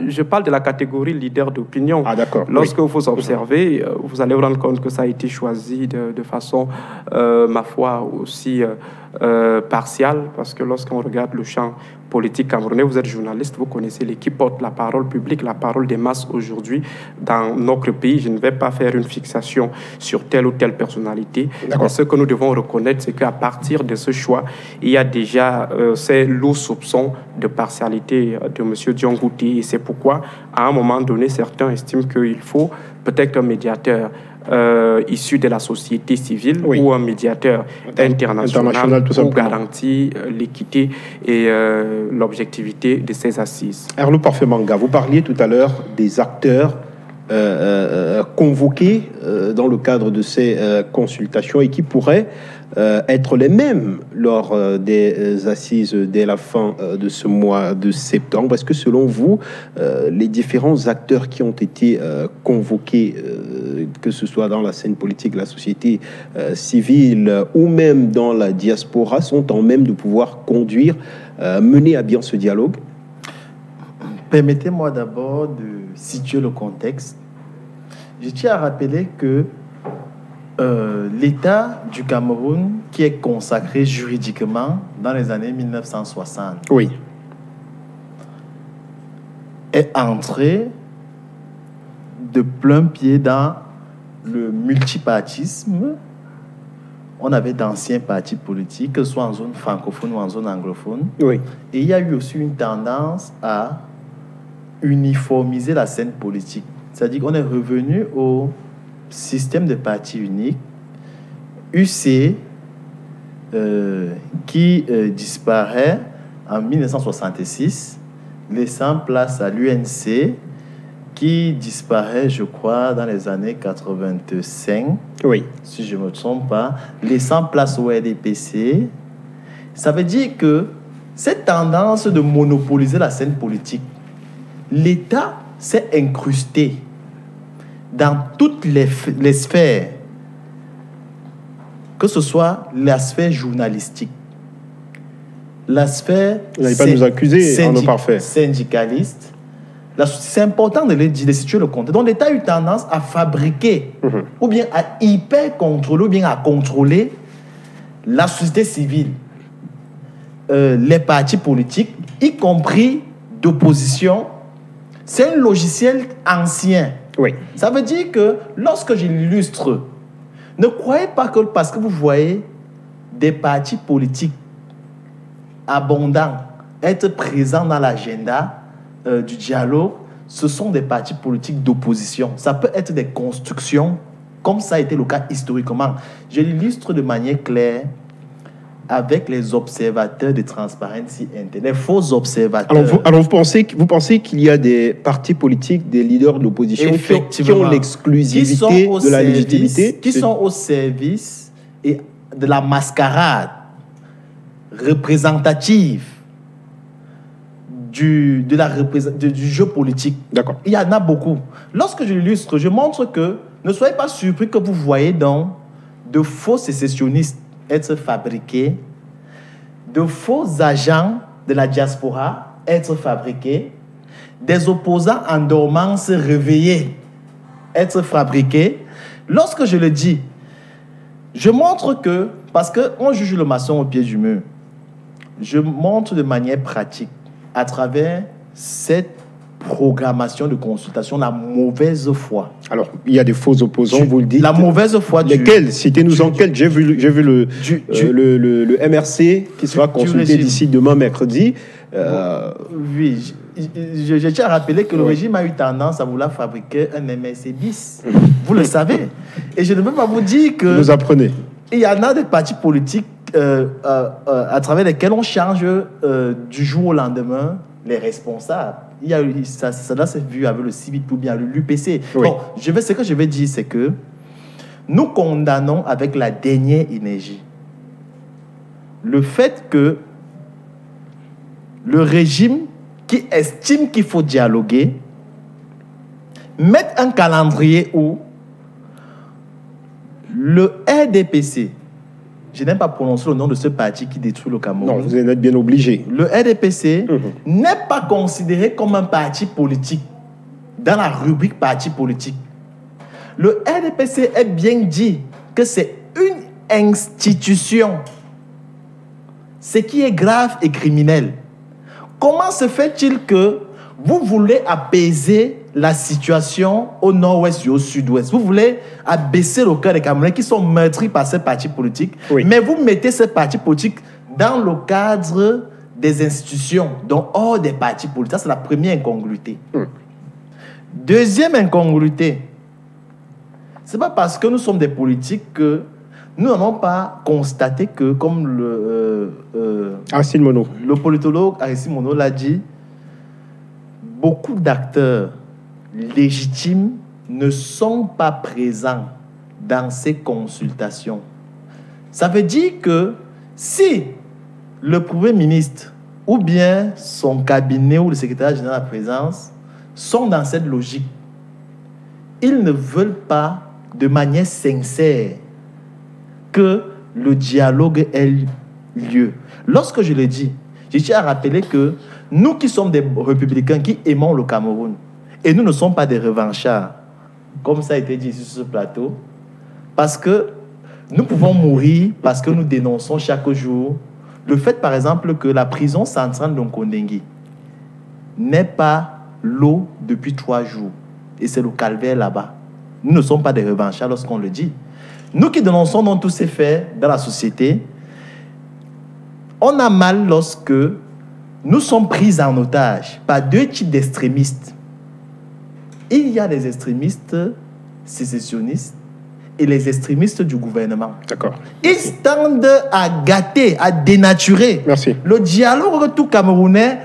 Je parle de la catégorie leader d'opinion. Ah d'accord. Lorsque vous observez, vous allez vous rendre compte que ça a été choisi de façon, ma foi, aussi partiale, parce que lorsqu'on regarde le champ politique camerounais, vous êtes journaliste, vous connaissez l'équipe porte la parole publique, la parole des masses aujourd'hui dans notre pays. Je ne vais pas faire une fixation sur telle ou telle personnalité. Mais ce que nous devons reconnaître, c'est qu'à partir de ce choix, il y a déjà ces lourds soupçons de partialité de M. Dion Ngouti. Et c'est pourquoi, à un moment donné, certains estiment qu'il faut peut-être un médiateur issu de la société civile ou un médiateur international pour garantir l'équité et l'objectivité de ces assises. Arnaud Parfait-Manga, vous parliez tout à l'heure des acteurs convoqués dans le cadre de ces consultations et qui pourraient être les mêmes lors des assises dès la fin de ce mois de septembre. Est-ce que selon vous, les différents acteurs qui ont été convoqués, que ce soit dans la scène politique, la société civile ou même dans la diaspora, sont en même de pouvoir conduire, mener à bien ce dialogue? Permettez-moi d'abord de situer le contexte. Je tiens à rappeler que l'État du Cameroun, qui est consacré juridiquement dans les années 1960, est entré de plein pied dans le multipartisme. On avait d'anciens partis politiques, que ce soit en zone francophone ou en zone anglophone. Et il y a eu aussi une tendance à uniformiser la scène politique. C'est-à-dire qu'on est revenu au système de parti unique, UC, qui disparaît en 1966, laissant place à l'UNC, qui disparaît, je crois, dans les années 85, si je ne me trompe pas, laissant place au RDPC. Ça veut dire que cette tendance de monopoliser la scène politique, l'État s'est incrusté dans toutes les sphères, que ce soit la sphère journalistique, la sphère syndicaliste. C'est important de situer le contexte. Donc l'État a eu tendance à fabriquer, ou bien à hyper-contrôler, ou bien à contrôler la société civile, les partis politiques, y compris d'opposition. C'est un logiciel ancien. Ça veut dire que lorsque je l'illustre, ne croyez pas que parce que vous voyez des partis politiques abondants être présents dans l'agenda du dialogue, ce sont des partis politiques d'opposition. Ça peut être des constructions, comme ça a été le cas historiquement. Je l'illustre de manière claire avec les observateurs de Transparency Inter, les faux observateurs. Alors vous pensez qu'il y a des partis politiques, des leaders de l'opposition qui ont l'exclusivité de la légitimité, qui sont au service et de la mascarade représentative du jeu politique. D'accord. Il y en a beaucoup. Lorsque je l'illustre, je montre que ne soyez pas surpris que vous voyez donc de faux sécessionnistes être fabriqués, de faux agents de la diaspora être fabriqués, des opposants en dormance réveillés être fabriqués. Lorsque je le dis, je montre que, parce qu'on juge le maçon au pied du mur, je montre de manière pratique, à travers cette programmation de consultation, la mauvaise foi. Alors, il y a des faux opposants, vous le dites. La mauvaise foi lesquels? Citez-nous en quels? J'ai vu le MRC qui sera consulté d'ici demain mercredi. Oui, je tiens à rappeler que le régime a eu tendance à vouloir fabriquer un MRC bis. Vous le savez. Et je ne peux pas vous dire que... Vous apprenez. Il y en a des partis politiques à travers lesquels on change du jour au lendemain les responsables. Il y a eu, ça s'est vu avec le CIVIT ou bien l'UPC. Oui. Bon, ce que je vais dire, c'est que nous condamnons avec la dernière énergie le fait que le régime qui estime qu'il faut dialoguer mette un calendrier où le RDPC, je n'aime pas prononcer le nom de ce parti qui détruit le Cameroun. Non, vous en êtes bien obligé. Le RDPC n'est pas considéré comme un parti politique dans la rubrique parti politique. Le RDPC est bien dit que c'est une institution, ce qui est grave et criminel. Comment se fait-il que vous voulez apaiser la situation au nord-ouest et au sud-ouest? Vous voulez abaisser le cœur des Camerounais qui sont meurtris par ces partis politiques, oui. Mais vous mettez ces partis politiques dans le cadre des institutions, donc hors des partis politiques. Ça, c'est la première incongruité. Deuxième incongruité, c'est pas parce que nous sommes des politiques que nous n'avons pas constaté que, comme le politologue Aristide Monod l'a dit, beaucoup d'acteurs légitimes ne sont pas présents dans ces consultations. Ça veut dire que si le Premier ministre ou bien son cabinet ou le secrétaire général de la présidence sont dans cette logique, ils ne veulent pas de manière sincère que le dialogue ait lieu. Lorsque je le dis, je tiens à rappeler que nous qui sommes des républicains qui aimons le Cameroun, et nous ne sommes pas des revanchards, comme ça a été dit ici sur ce plateau, parce que nous pouvons mourir parce que nous dénonçons chaque jour le fait, par exemple, que la prison centrale de Nkondengui n'est pas l'eau depuis 3 jours. Et c'est le calvaire là-bas. Nous ne sommes pas des revanchards lorsqu'on le dit. Nous qui dénonçons dans tous ces faits dans la société, on a mal lorsque nous sommes pris en otage par 2 types d'extrémistes. Il y a les extrémistes sécessionnistes et les extrémistes du gouvernement. D'accord. Ils tendent à gâter, à dénaturer le dialogue que tout Camerounais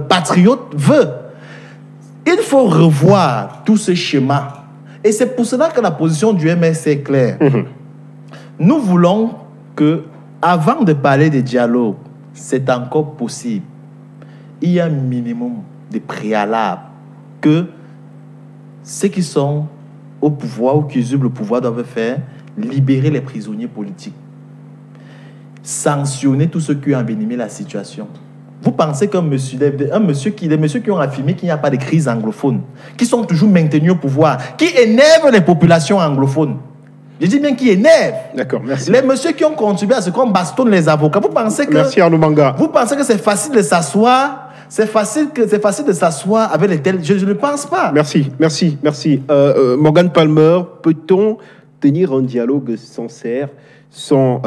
patriote veut. Il faut revoir tout ce schéma. Et c'est pour cela que la position du MRC est claire. Nous voulons que, avant de parler de dialogue, c'est encore possible. Il y a un minimum de préalables que ceux qui sont au pouvoir ou qui usurpent le pouvoir doivent faire: libérer les prisonniers politiques, sanctionner tous ceux qui ont envenimé la situation. Vous pensez qu'un monsieur, les messieurs qui ont affirmé qu'il n'y a pas de crise anglophone, qui sont toujours maintenus au pouvoir, qui énervent les populations anglophones, je dis bien qui énervent. D'accord, merci. Les messieurs qui ont contribué à ce qu'on bastonne les avocats, vous pensez que... Merci Arnaud Manga. Vous pensez que c'est facile de s'asseoir? C'est facile de s'asseoir avec les tels... Je ne pense pas. Merci. Morgan Palmer, peut-on tenir un dialogue sincère sans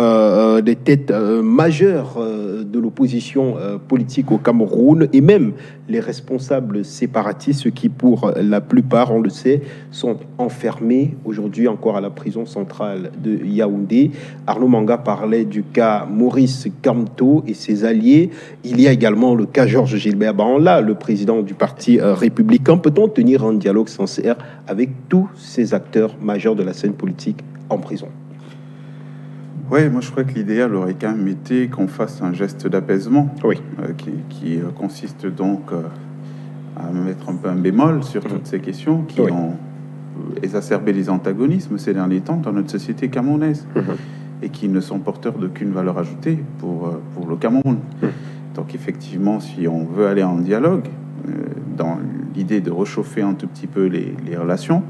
des têtes majeures de l'opposition politique au Cameroun et même les responsables séparatistes, ceux qui pour la plupart, on le sait, sont enfermés aujourd'hui encore à la prison centrale de Yaoundé. Arnaud Manga parlait du cas Maurice Kamto et ses alliés. Il y a également le cas Georges Gilbert Baranla, le président du parti républicain. Peut-on tenir un dialogue sincère avec tous ces acteurs majeurs de la scène politique en prison? Oui, moi je crois que l'idéal aurait quand même été qu'on fasse un geste d'apaisement, qui consiste donc à mettre un peu un bémol sur toutes ces questions qui ont exacerbé les antagonismes ces derniers temps dans notre société camerounaise et qui ne sont porteurs d'aucune valeur ajoutée pour le Cameroun. Donc effectivement, si on veut aller en dialogue, dans l'idée de réchauffer un tout petit peu les relations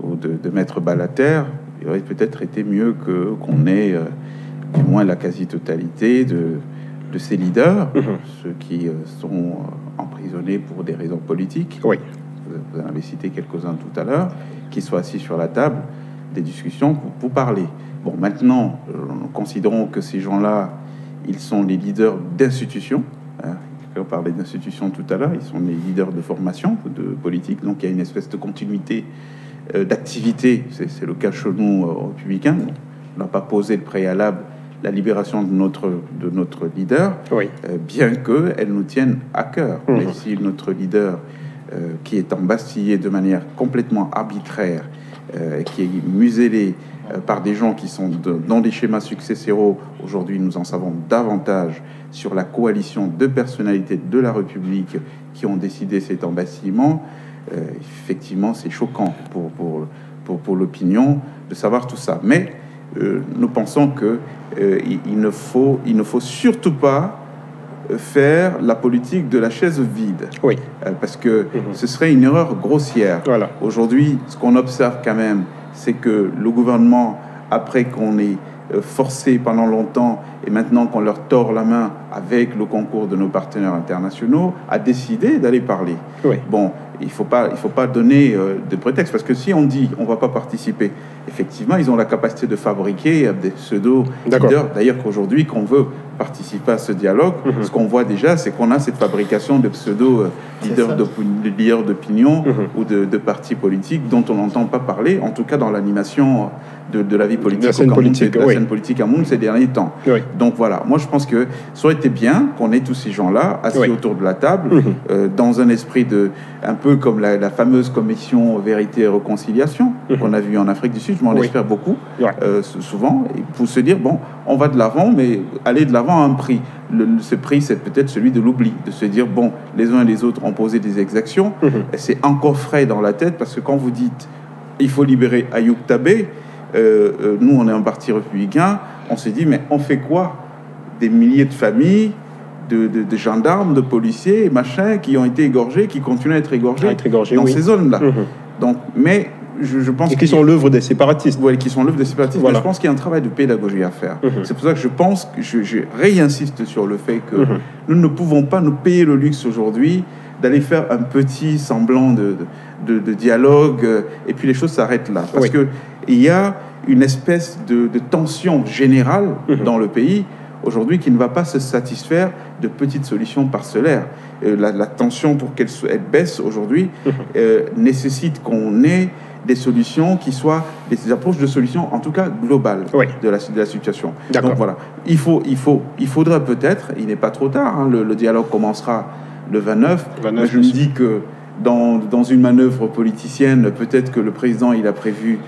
ou de mettre bas la terre, il aurait peut-être été mieux qu'on ait du moins la quasi-totalité de ses leaders, ceux qui sont emprisonnés pour des raisons politiques. Oui. Vous en avez cité quelques-uns tout à l'heure, qui soient assis sur la table des discussions pour parler. Bon, maintenant, nous considérons que ces gens-là, ils sont les leaders d'institutions. On parlait d'institutions tout à l'heure, ils sont les leaders de formation, de politique, donc il y a une espèce de continuité d'activité. C'est le cas chez nous, républicains. On n'a pas posé le préalable la libération de notre leader, oui. Bien qu'elle nous tienne à cœur. Mais si notre leader, qui est embastillé de manière complètement arbitraire, qui est muselé par des gens qui sont dans des schémas successoraux, aujourd'hui nous en savons davantage sur la coalition de personnalités de la République qui ont décidé cet embastillement, effectivement c'est choquant pour l'opinion de savoir tout ça. Mais nous pensons que il ne faut surtout pas faire la politique de la chaise vide. Oui. Parce que ce serait une erreur grossière. Voilà. Aujourd'hui, ce qu'on observe quand même, c'est que le gouvernement, après qu'on ait forcé pendant longtemps et maintenant qu'on leur tord la main avec le concours de nos partenaires internationaux, a décidé d'aller parler. Oui. Bon, il faut pas donner de prétexte, parce que si on dit on va pas participer, effectivement, ils ont la capacité de fabriquer des pseudo-leaders. D'ailleurs, qu'aujourd'hui, qu'on veut participer à ce dialogue, ce qu'on voit déjà, c'est qu'on a cette fabrication de pseudo-leaders d'opinion ou de partis politiques dont on n'entend pas parler, en tout cas dans l'animation de la vie politique, de la scène politique à Moun ces derniers temps. Oui. Donc voilà, moi je pense que ça aurait été bien qu'on ait tous ces gens-là assis autour de la table, dans un esprit un peu comme la fameuse commission Vérité et Réconciliation qu'on a vue en Afrique du Sud. Je m'en espère beaucoup, souvent, et pour se dire, bon, on va de l'avant, mais aller de l'avant à un prix. Ce prix, c'est peut-être celui de l'oubli, de se dire, bon, les uns et les autres ont posé des exactions, et c'est encore frais dans la tête, parce que quand vous dites, il faut libérer Ayoub Tabé, nous, on est un parti républicain, on s'est dit, mais on fait quoi des milliers de familles, de gendarmes, de policiers, machin, qui ont été égorgés, qui continuent à être égorgés dans ces zones-là. Donc, mais je pense... Et qui sont l'œuvre des séparatistes. Oui, qui sont l'œuvre des séparatistes. Voilà. Mais je pense qu'il y a un travail de pédagogie à faire. C'est pour ça que je pense, que je réinsiste sur le fait que nous ne pouvons pas nous payer le luxe aujourd'hui d'aller faire un petit semblant de dialogue, et puis les choses s'arrêtent là. Parce que il y a une espèce de tension générale dans le pays aujourd'hui qui ne va pas se satisfaire de petites solutions parcellaires. La tension, pour qu'elle baisse aujourd'hui, nécessite qu'on ait des solutions qui soient des approches de solutions, en tout cas globales, de la situation. Donc voilà, il faudra peut-être, il n'est pas trop tard, hein, le dialogue commencera le 29. Mais je me dis que dans une manœuvre politicienne, peut-être que le président il a prévu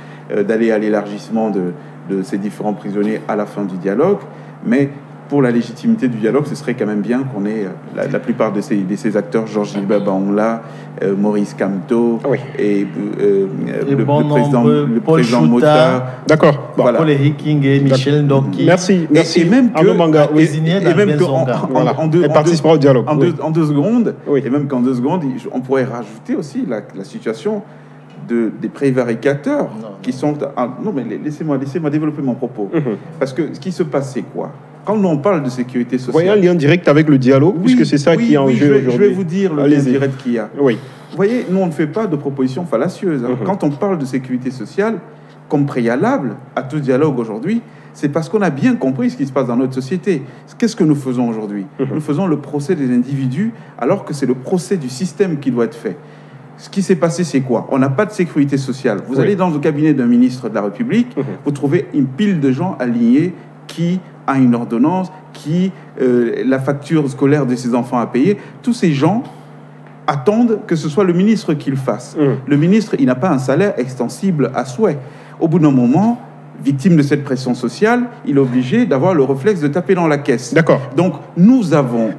d'aller à l'élargissement de ces différents prisonniers à la fin du dialogue, mais pour la légitimité du dialogue, ce serait quand même bien qu'on ait la plupart de ces acteurs, Georges Gilbert Baongla, Maurice Kamto, et le président Mota. D'accord. Voilà. Paul Hiking et Michel Ndoki. Merci. Et même elle participera au dialogue. En 2 secondes, et même qu'en 2 secondes, on pourrait rajouter aussi la situation des prévaricateurs qui sont... non, mais laissez-moi développer mon propos. Parce que ce qui se passe, c'est quoi? Quand on parle de sécurité sociale... Voyez un lien direct avec le dialogue, puisque c'est ça qui est en jeu aujourd'hui. Je vais vous dire le lien direct qu'il y a. Oui. Vous voyez, nous, on ne fait pas de propositions fallacieuses. Quand on parle de sécurité sociale, comme préalable à tout dialogue aujourd'hui, c'est parce qu'on a bien compris ce qui se passe dans notre société. Qu'est-ce que nous faisons aujourd'hui? Nous faisons le procès des individus, alors que c'est le procès du système qui doit être fait. Ce qui s'est passé, c'est quoi? On n'a pas de sécurité sociale. Vous allez dans le cabinet d'un ministre de la République, vous trouvez une pile de gens alignés qui a une ordonnance, qui la facture scolaire de ses enfants à payer. Tous ces gens attendent que ce soit le ministre qui le fasse. Le ministre, il n'a pas un salaire extensible à souhait. Au bout d'un moment, victime de cette pression sociale, il est obligé d'avoir le réflexe de taper dans la caisse. D'accord. Donc, nous avons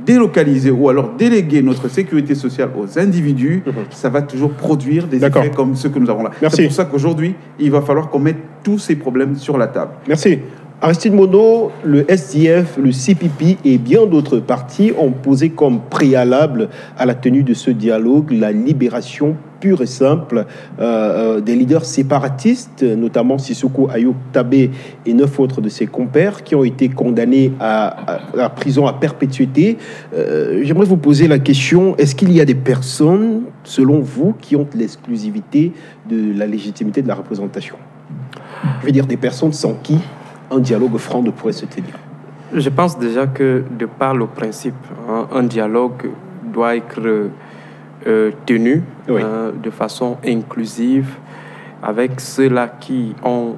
délocaliser ou alors déléguer notre sécurité sociale aux individus, ça va toujours produire des effets comme ceux que nous avons là. C'est pour ça qu'aujourd'hui, il va falloir qu'on mette tous ces problèmes sur la table. Merci. Aristide Mono, le SDF, le CPP et bien d'autres partis ont posé comme préalable à la tenue de ce dialogue la libération pure et simple, des leaders séparatistes, notamment Sissoko Ayuk Tabé et 9 autres de ses compères qui ont été condamnés à la prison à perpétuité. J'aimerais vous poser la question, est-ce qu'il y a des personnes, selon vous, qui ont l'exclusivité de la légitimité de la représentation? Je veux dire, des personnes sans qui un dialogue franc ne pourrait se tenir. Je pense déjà que, de par le principe, un dialogue doit être tenu de façon inclusive avec ceux-là qui ont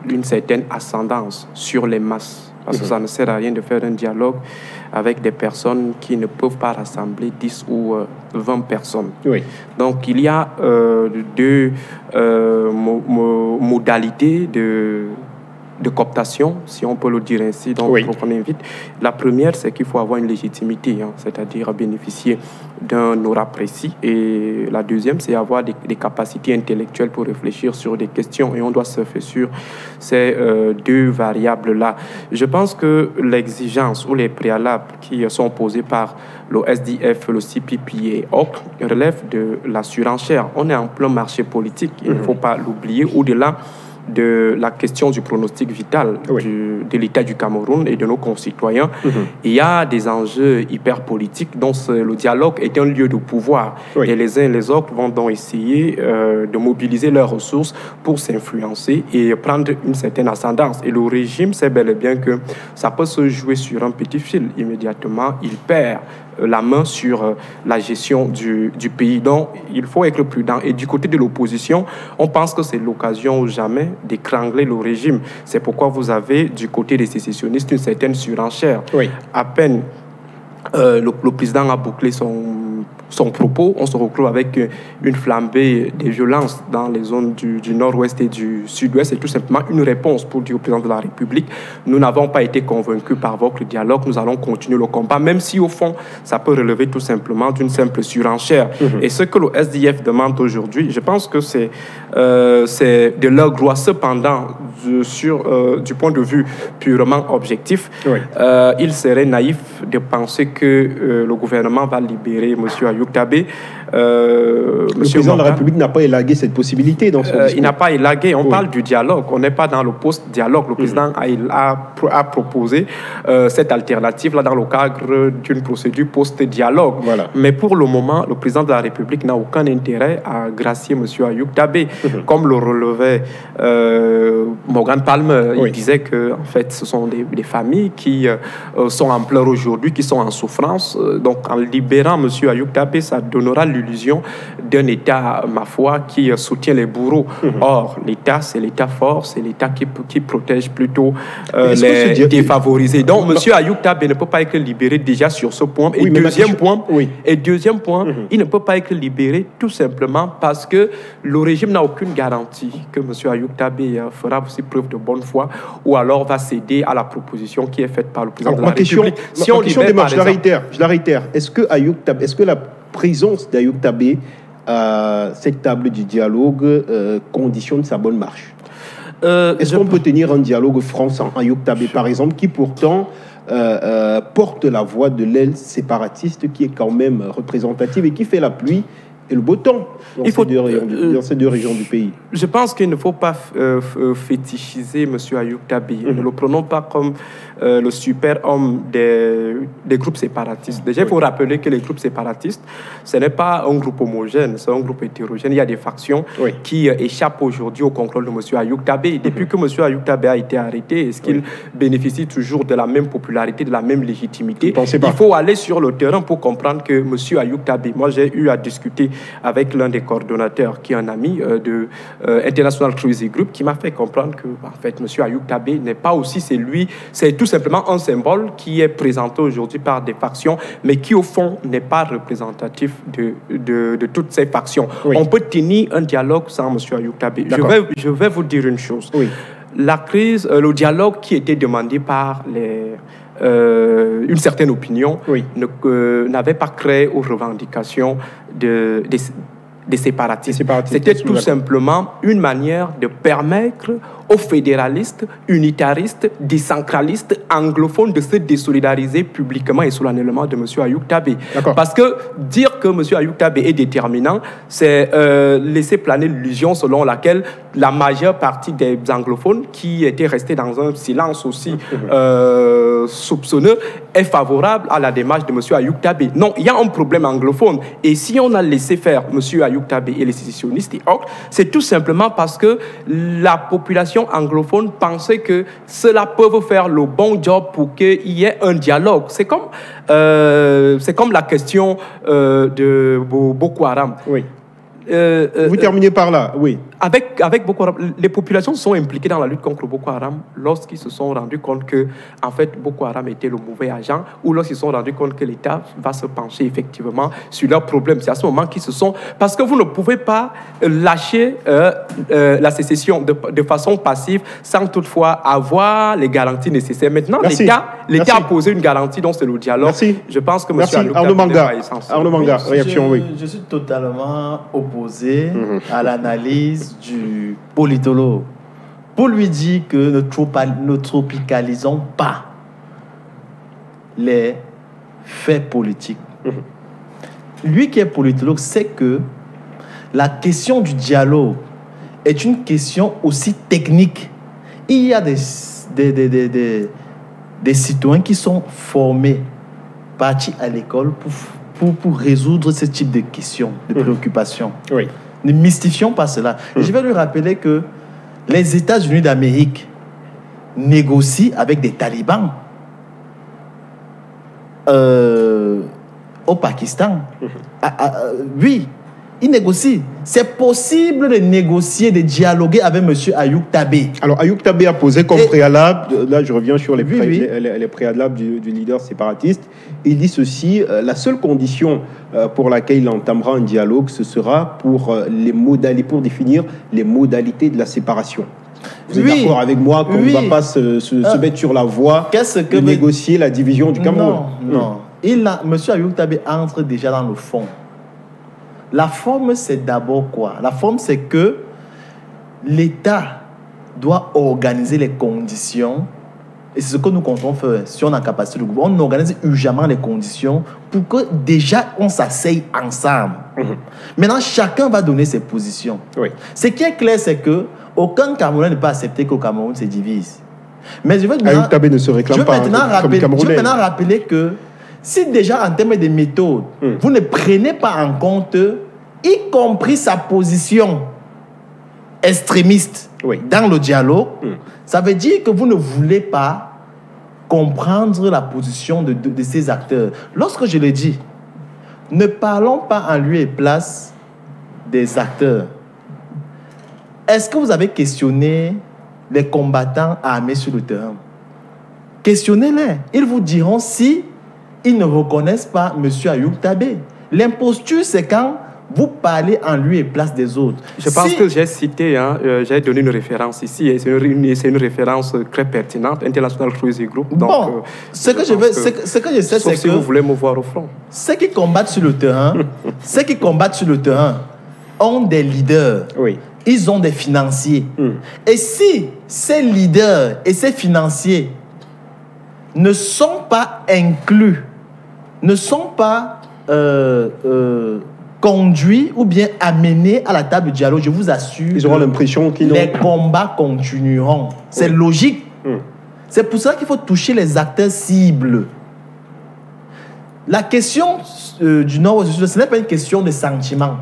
une certaine ascendance sur les masses. Parce que ça ne sert à rien de faire un dialogue avec des personnes qui ne peuvent pas rassembler 10 ou 20 personnes. Donc, il y a deux modalités de cooptation, si on peut le dire ainsi, donc pour qu'on invite. La première, c'est qu'il faut avoir une légitimité, c'est-à-dire bénéficier d'un aura précis. Et la deuxième, c'est avoir des capacités intellectuelles pour réfléchir sur des questions. Et on doit se faire sur ces deux variables-là. Je pense que l'exigence ou les préalables qui sont posés par le SDF, le CPP et autres relèvent de la surenchère. On est en plein marché politique, il ne faut pas l'oublier, au-delà de la question du pronostic vital de l'État du Cameroun et de nos concitoyens. Il y a des enjeux hyper politiques dont le dialogue est un lieu de pouvoir. Et les uns et les autres vont donc essayer de mobiliser leurs ressources pour s'influencer et prendre une certaine ascendance. Et le régime sait bel et bien que ça peut se jouer sur un petit fil. Immédiatement, il perd la main sur la gestion du pays. Donc, il faut être prudent. Et du côté de l'opposition, on pense que c'est l'occasion ou jamais d'étrangler le régime. C'est pourquoi vous avez, du côté des sécessionnistes, une certaine surenchère. À peine le président a bouclé son propos, on se retrouve avec une flambée des violences dans les zones du nord-ouest et du sud-ouest. C'est tout simplement une réponse pour dire au président de la République: nous n'avons pas été convaincus par votre dialogue, nous allons continuer le combat, même si au fond, ça peut relever tout simplement d'une simple surenchère. Et ce que le SDF demande aujourd'hui, je pense que c'est de leur droit. Cependant, du point de vue purement objectif, il serait naïf de penser que le gouvernement va libérer M. Ayuk Tabé. Le président de la République n'a pas élagué cette possibilité dans son discours. Il n'a pas élagué. On parle du dialogue. On n'est pas dans le post-dialogue. Le président a proposé cette alternative-là dans le cadre d'une procédure post-dialogue. Mais pour le moment, le président de la République n'a aucun intérêt à gracier M. Ayuk Tabé. Comme le relevait Morgan Palmer, il disait que en fait, ce sont des familles qui sont en pleurs aujourd'hui, qui sont en souffrance. Donc, en libérant M. Ayuk Tabé, ça donnera l'illusion d'un État, ma foi, qui soutient les bourreaux. Or, l'État, c'est l'État fort, c'est l'État qui protège plutôt les défavorisés. Donc, M. Ayuk Tabé ne peut pas être libéré déjà sur ce point. Et deuxième point, il ne peut pas être libéré tout simplement parce que le régime n'a aucune garantie que M. Ayuk Tabé fera aussi preuve de bonne foi ou alors va céder à la proposition qui est faite par le président de la République. Si on libère, je la réitère. Est-ce que la présence d'Ayuk Tabé à cette table du dialogue conditionne sa bonne marche? Est-ce qu'on peut tenir un dialogue franc sans Ayuk Tabé, par exemple, qui pourtant porte la voix de l'aile séparatiste qui est quand même représentative et qui fait la pluie et le beau temps dans ces deux régions du pays? Je pense qu'il ne faut pas fétichiser M. Ayuk Tabé. Ne le prenons pas comme le super-homme des groupes séparatistes. Déjà, il faut rappeler que les groupes séparatistes, ce n'est pas un groupe homogène, c'est un groupe hétérogène. Il y a des factions qui échappent aujourd'hui au contrôle de M. Ayuk Tabé. Depuis que M. Ayuk Tabé a été arrêté, est-ce qu'il bénéficie toujours de la même popularité, de la même légitimité? Il faut aller sur le terrain pour comprendre que M. Ayuk Tabé, moi j'ai eu à discuter avec l'un des coordonnateurs qui est un ami de International Cruising Group qui m'a fait comprendre que en fait, M. Ayuk Tabé n'est pas aussi c'est tout simplement un symbole qui est présenté aujourd'hui par des factions, mais qui au fond n'est pas représentatif de toutes ces factions. On peut tenir un dialogue sans M. Ayuk Tabé. Je vais vous dire une chose. La crise, le dialogue qui était demandé par une certaine opinion n'avait pas créé aux revendications des séparatistes. C'était tout simplement une manière de permettre aux fédéralistes, unitaristes, décentralistes, anglophones de se désolidariser publiquement et solennellement de M. Ayoub Tabé. Parce que dire que M. Ayoub Tabé est déterminant, c'est laisser planer l'illusion selon laquelle la majeure partie des anglophones qui étaient restés dans un silence aussi soupçonneux est favorable à la démarche de M. Ayoub Tabé. Non, il y a un problème anglophone. Et si on a laissé faire M. Ayoub Tabé et les sécessionnistes et autres, c'est tout simplement parce que la population anglophone pensait que cela peut faire le bon job pour qu'il y ait un dialogue. C'est comme la question de Boko Haram. Oui. Vous terminez par là, oui. Avec Boko Haram, les populations sont impliquées dans la lutte contre Boko Haram lorsqu'ils se sont rendus compte que, en fait, Boko Haram était le mauvais agent, ou lorsqu'ils se sont rendus compte que l'État va se pencher effectivement sur leurs problèmes. C'est à ce moment qu'ils se sont... Parce que vous ne pouvez pas lâcher la sécession de façon passive sans toutefois avoir les garanties nécessaires. Maintenant, l'État a posé une garantie, donc c'est le dialogue. Merci. Je pense que M. Arnaud Manga, réaction, oui. Je suis totalement opposé à l'analyse du politologue pour lui dire que ne tropicalisons pas les faits politiques. Lui qui est politologue sait que la question du dialogue est une question aussi technique. Il y a des citoyens qui sont formés, partis à l'école pour résoudre ce type de questions, de préoccupations. Oui. Ne mystifions pas cela. Je vais lui rappeler que les États-Unis d'Amérique négocient avec des talibans au Pakistan. Oui, ils négocient. C'est possible de négocier, de dialoguer avec M. Ayoub Tabé. Alors, Ayoub Tabé a posé comme préalable, là je reviens sur les préalables du leader séparatiste, il dit ceci, la seule condition pour laquelle il entamera un dialogue, ce sera pour définir les modalités de la séparation. Vous êtes d'accord avec moi qu'on ne va pas se mettre sur la voie de négocier la division du Cameroun? Non. M. Ayoub Tabé entre déjà dans le fond. La forme, c'est d'abord quoi? La forme, c'est que l'État doit organiser les conditions, et c'est ce que nous comptons faire si on a capacité de gouvernement. On organise urgemment les conditions pour que déjà on s'asseye ensemble. Maintenant, chacun va donner ses positions. Oui. Ce qui est clair, c'est que aucun Camerounais ne peut accepter qu'au Cameroun se divise. Mais je veux Ayoub Tabé ne se réclame pas comme Camerounais. Je veux maintenant rappeler que si déjà en termes de méthode, vous ne prenez pas en compte, y compris sa position extrémiste dans le dialogue, ça veut dire que vous ne voulez pas comprendre la position de ces acteurs. Lorsque je le dis, ne parlons pas en lieu et place des acteurs. Est-ce que vous avez questionné les combattants armés sur le terrain? Questionnez-les. Ils vous diront si ils ne reconnaissent pas M. Ayoub Tabé. L'imposture, c'est quand vous parlez en lieu et place des autres. Je pense que j'ai cité, j'ai donné une référence ici, et c'est une référence très pertinente, International Cruising Group. Donc, bon, ce que je sais, c'est que vous voulez me voir au front. Ceux qui combattent sur le terrain, ont des leaders. Oui. Ils ont des financiers. Et si ces leaders et ces financiers ne sont pas inclus, ne sont pas conduits ou bien amenés à la table du dialogue, je vous assure, ils auront l'impression qu'ils les combats continueront. C'est logique. C'est pour ça qu'il faut toucher les acteurs cibles. La question du Nord, ce n'est pas une question de sentiment.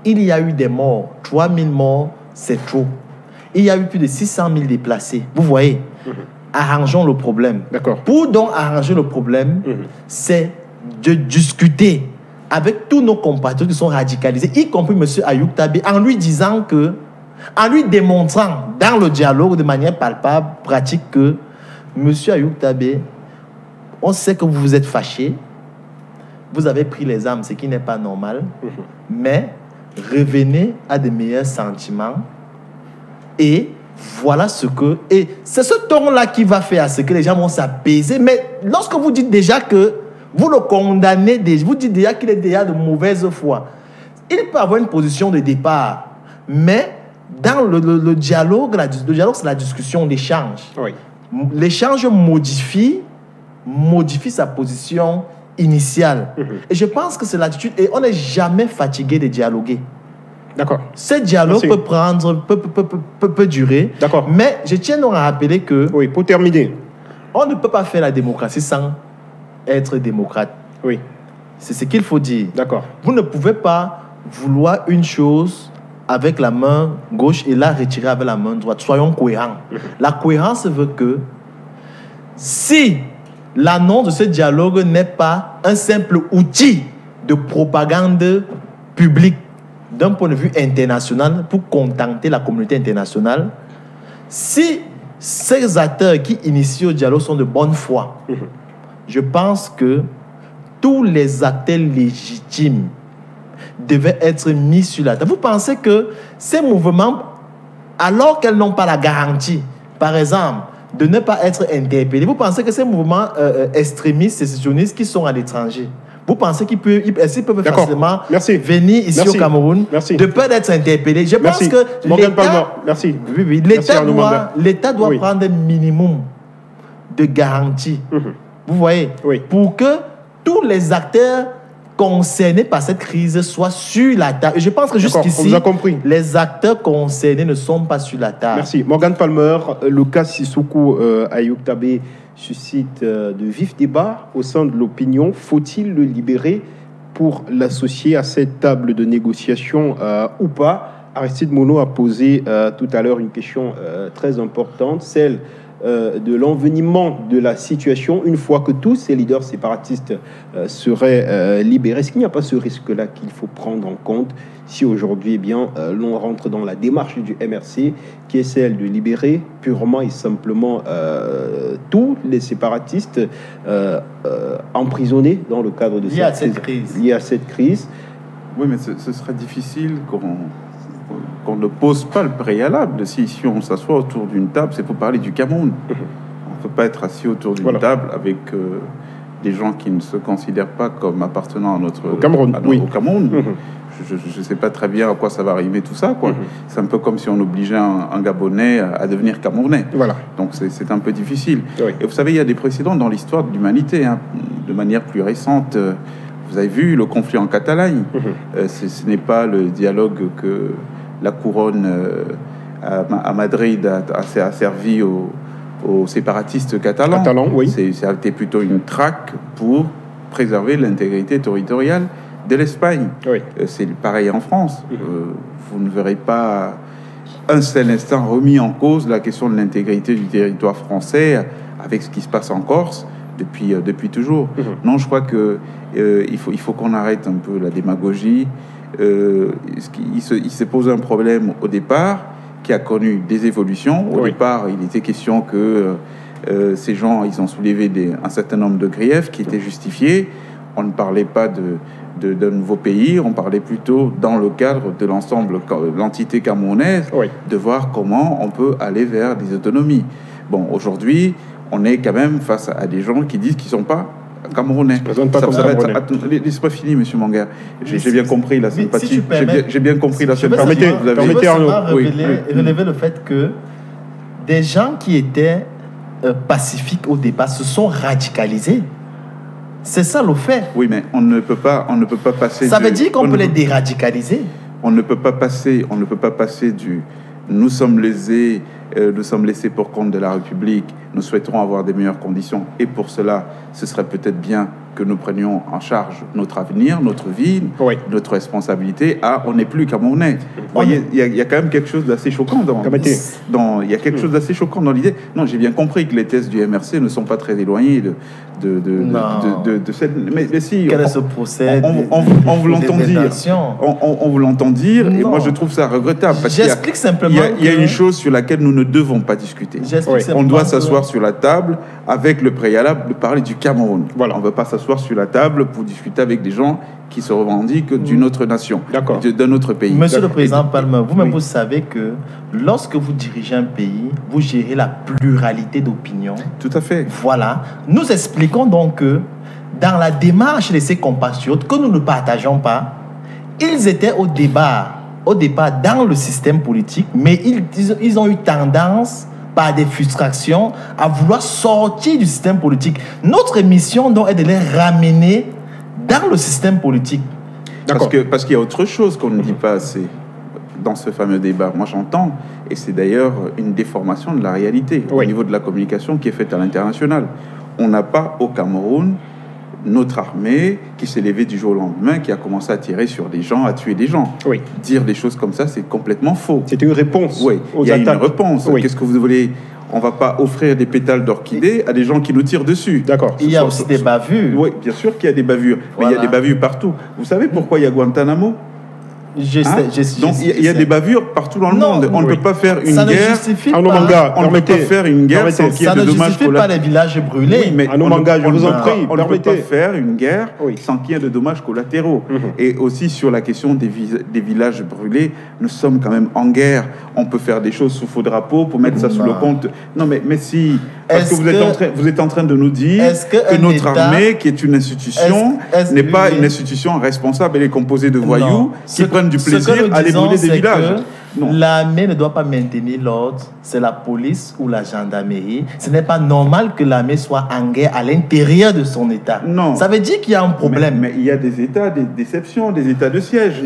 Il y a eu des morts. 3000 morts, c'est trop. Il y a eu plus de 600 000 déplacés. Vous voyez, arrangeons le problème. D'accord. Pour donc arranger le problème, c'est de discuter avec tous nos compatriotes qui sont radicalisés, y compris M. Ayoub Tabé, en lui disant que, en lui démontrant dans le dialogue de manière palpable, pratique, que M. Ayoub Tabé, on sait que vous vous êtes fâché, vous avez pris les armes, ce qui n'est pas normal, mais revenez à de meilleurs sentiments et voilà ce que... Et c'est ce ton-là qui va faire à ce que les gens vont s'apaiser. Mais lorsque vous dites déjà que vous le condamnez, vous dites déjà qu'il est déjà de mauvaise foi, il peut avoir une position de départ, mais dans le dialogue, le dialogue, c'est la discussion, l'échange. Oui. L'échange modifie sa position initiale. Et je pense que c'est l'attitude, et on n'est jamais fatigué de dialoguer. D'accord. Ce dialogue peut durer. D'accord. Mais je tiens donc à rappeler que... Oui, pour terminer. On ne peut pas faire la démocratie sans être démocrate. Oui. C'est ce qu'il faut dire. D'accord. Vous ne pouvez pas vouloir une chose avec la main gauche et la retirer avec la main droite. Soyons cohérents. La cohérence veut que si l'annonce de ce dialogue n'est pas un simple outil de propagande publique d'un point de vue international pour contenter la communauté internationale, si ces acteurs qui initient le dialogue sont de bonne foi, je pense que tous les acteurs légitimes devaient être mis sur la table. Vous pensez que ces mouvements, alors qu'elles n'ont pas la garantie, par exemple, de ne pas être interpellés, vous pensez que ces mouvements extrémistes, sécessionnistes qui sont à l'étranger, vous pensez qu'ils peuvent facilement venir ici au Cameroun de peur d'être interpellés? Je pense que l'État doit prendre un minimum de garantie. Vous voyez, pour que tous les acteurs concernés par cette crise soient sur la table. Et je pense que jusqu'ici, les acteurs concernés ne sont pas sur la table. Merci. Morgan Palmer, le cas Sissoko Ayub Tabé suscite de vifs débats au sein de l'opinion. Faut-il le libérer pour l'associer à cette table de négociation ou pas? Aristide Mono a posé tout à l'heure une question très importante, celle de l'envenimement de la situation une fois que tous ces leaders séparatistes seraient libérés. Est-ce qu'il n'y a pas ce risque-là qu'il faut prendre en compte si aujourd'hui l'on rentre dans la démarche du MRC qui est celle de libérer purement et simplement tous les séparatistes emprisonnés dans le cadre de lié à cette crise? Oui, mais ce serait difficile qu'on ne pose pas le préalable. Si on s'assoit autour d'une table, c'est pour parler du Cameroun. On ne peut pas être assis autour d'une table avec des gens qui ne se considèrent pas comme appartenant au Cameroun. Au Cameroun. Je ne sais pas très bien à quoi ça va arriver tout ça. C'est un peu comme si on obligeait un Gabonais à devenir Camerounais. Voilà. Donc c'est un peu difficile. Et vous savez, il y a des précédents dans l'histoire de l'humanité, de manière plus récente. Vous avez vu le conflit en Catalogne. Ce n'est pas le dialogue que la couronne à Madrid a servi aux séparatistes catalans. C'était plutôt une traque pour préserver l'intégrité territoriale de l'Espagne. C'est pareil en France. Vous ne verrez pas un seul instant remis en cause la question de l'intégrité du territoire français avec ce qui se passe en Corse depuis toujours. Non, je crois que il faut qu'on arrête un peu la démagogie. Il s'est posé un problème au départ qui a connu des évolutions. Au départ, il était question que ces gens, ils ont soulevé un certain nombre de griefs qui étaient justifiés. On ne parlait pas d'un nouveau pays, on parlait plutôt dans le cadre de l'ensemble de l'entité camerounaise, de voir comment on peut aller vers des autonomies. Bon, aujourd'hui, on est quand même face à des gens qui disent qu'ils ne sont pas Camerounais. Laisse-moi finir, monsieur Manguer. J'ai bien compris la sympathie. J'ai bien compris la sympathie. Relever le fait que des gens qui étaient pacifiques au départ se sont radicalisés. C'est ça le fait. Oui, mais on ne peut pas passer. Ça veut dire qu'on peut les déradicaliser. On ne peut pas passer du nous sommes lésés, nous sommes laissés pour compte de la République, nous souhaiterons avoir des meilleures conditions et pour cela, ce serait peut-être bien que nous prenions en charge notre avenir, notre vie, notre responsabilité. On n'est plus Camerounais. Vous voyez, il y a quand même quelque chose d'assez choquant il y a quelque chose d'assez choquant dans l'idée. Non, j'ai bien compris que les thèses du MRC ne sont pas très éloignées de cette... Mais si... Quel est ce procès on vous l'entend dire. On vous l'entend dire et moi je trouve ça regrettable. J'explique simplement il y a une chose sur laquelle nous ne devons pas discuter. On doit s'asseoir sur la table avec le préalable de parler du Cameroun. On ne veut pas s'asseoir sur la table pour discuter avec des gens qui se revendiquent d'une autre nation, d'un autre pays. Monsieur le Président Palmer, vous-même vous savez que lorsque vous dirigez un pays, vous gérez la pluralité d'opinions. Tout à fait. Voilà. Nous expliquons donc que dans la démarche de ces compatriotes que nous ne partageons pas, ils étaient au départ dans le système politique, mais ils ont eu tendance, par des frustrations, à vouloir sortir du système politique. Notre mission, donc, est de les ramener dans le système politique. Parce qu'il y a autre chose qu'on ne dit pas assez dans ce fameux débat. Moi, j'entends, et c'est d'ailleurs une déformation de la réalité au niveau de la communication qui est faite à l'international. On n'a pas au Cameroun notre armée qui s'est levée du jour au lendemain, qui a commencé à tirer sur des gens, à tuer des gens. Dire des choses comme ça, c'est complètement faux. C'était une réponse aux attaques. Il y a une réponse. Qu'est-ce que vous voulez? On ne va pas offrir des pétales d'orchidée à des gens qui nous tirent dessus. D'accord. Il y a aussi des bavures. Oui, bien sûr qu'il y a des bavures. Mais il y a des bavures partout. Vous savez pourquoi il y a Guantanamo? Donc il y a des bavures partout dans le monde. On ne peut pas faire une guerre. On ne peut pas faire une guerre sans qu'il y ait de dommages collatéraux. Ça ne justifie pas les villages brûlés. Oui, mais je vous en prie, on ne peut pas faire une guerre sans qu'il y ait de dommages collatéraux. Et aussi sur la question des villages brûlés, nous sommes quand même en guerre. On peut faire des choses sous faux drapeau pour mettre ça sous le compte. Non, mais si. Parce que vous êtes en train de nous dire que notre armée, qui est une institution, n'est pas une institution responsable. Elle est composée de voyous qui prennent du plaisir à aller brûler des villages. L'armée ne doit pas maintenir l'ordre, c'est la police ou la gendarmerie. Ce n'est pas normal que l'armée soit en guerre à l'intérieur de son État. Non. Ça veut dire qu'il y a un problème. Mais il y a des états, des déceptions, des états de siège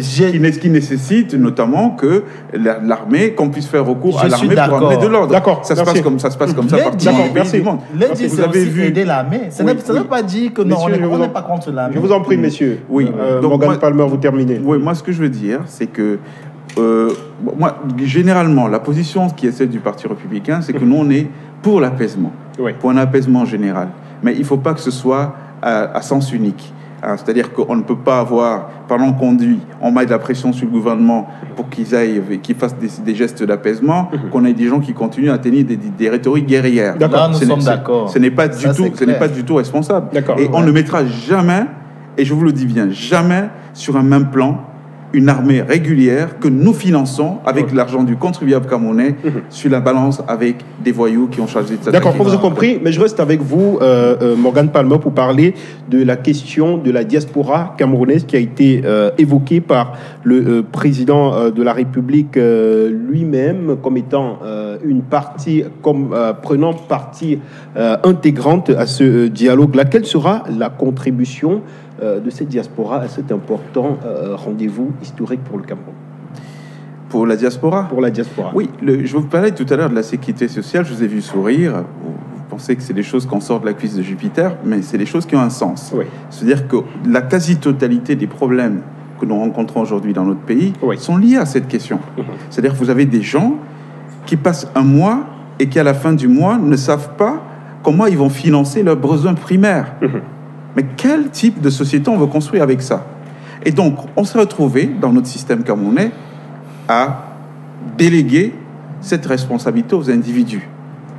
qui nécessitent notamment que l'armée, qu'on puisse faire recours à l'armée pour amener de l'ordre. D'accord. Ça se passe comme ça partout dans les pays du monde. Vous avez vu aider l'armée. Ça ne veut pas dire que non, on n'est pas contre l'armée. Je vous en prie, messieurs. Oui. Morgan Palmer, vous terminez. Oui, moi ce que je veux dire, c'est que moi, généralement, la position qui est celle du Parti républicain, c'est que nous, on est pour l'apaisement, pour un apaisement général. Mais il ne faut pas que ce soit à sens unique. C'est-à-dire qu'on ne peut pas avoir, pendant qu'on conduit, on met de la pression sur le gouvernement pour qu'ils fassent des gestes d'apaisement, qu'on ait des gens qui continuent à tenir des rhétoriques guerrières. D'accord, nous sommes d'accord. Ce n'est pas du tout responsable. Et on ne mettra jamais, et je vous le dis bien, jamais sur un même plan, une armée régulière que nous finançons avec l'argent du contribuable camerounais sur la balance avec des voyous qui ont chargé de ça. D'accord, vous avez compris, mais je reste avec vous, Morgan Palmer, pour parler de la question de la diaspora camerounaise qui a été évoquée par le président de la République lui-même comme étant une partie, prenant partie intégrante à ce dialogue-là. Quelle sera la contribution de cette diaspora à cet important rendez-vous historique pour le Cameroun? Pour la diaspora? Pour la diaspora. Oui, je vous parlais tout à l'heure de la sécurité sociale, je vous ai vu sourire. Vous pensez que c'est des choses qu'on sort de la cuisse de Jupiter, mais c'est des choses qui ont un sens. C'est-à-dire que la quasi-totalité des problèmes que nous rencontrons aujourd'hui dans notre pays sont liés à cette question. C'est-à-dire que vous avez des gens qui passent un mois et qui, à la fin du mois, ne savent pas comment ils vont financer leurs besoins primaires. Mais quel type de société on veut construire avec ça? Et donc, on s'est retrouvé dans notre système camerounais à déléguer cette responsabilité aux individus.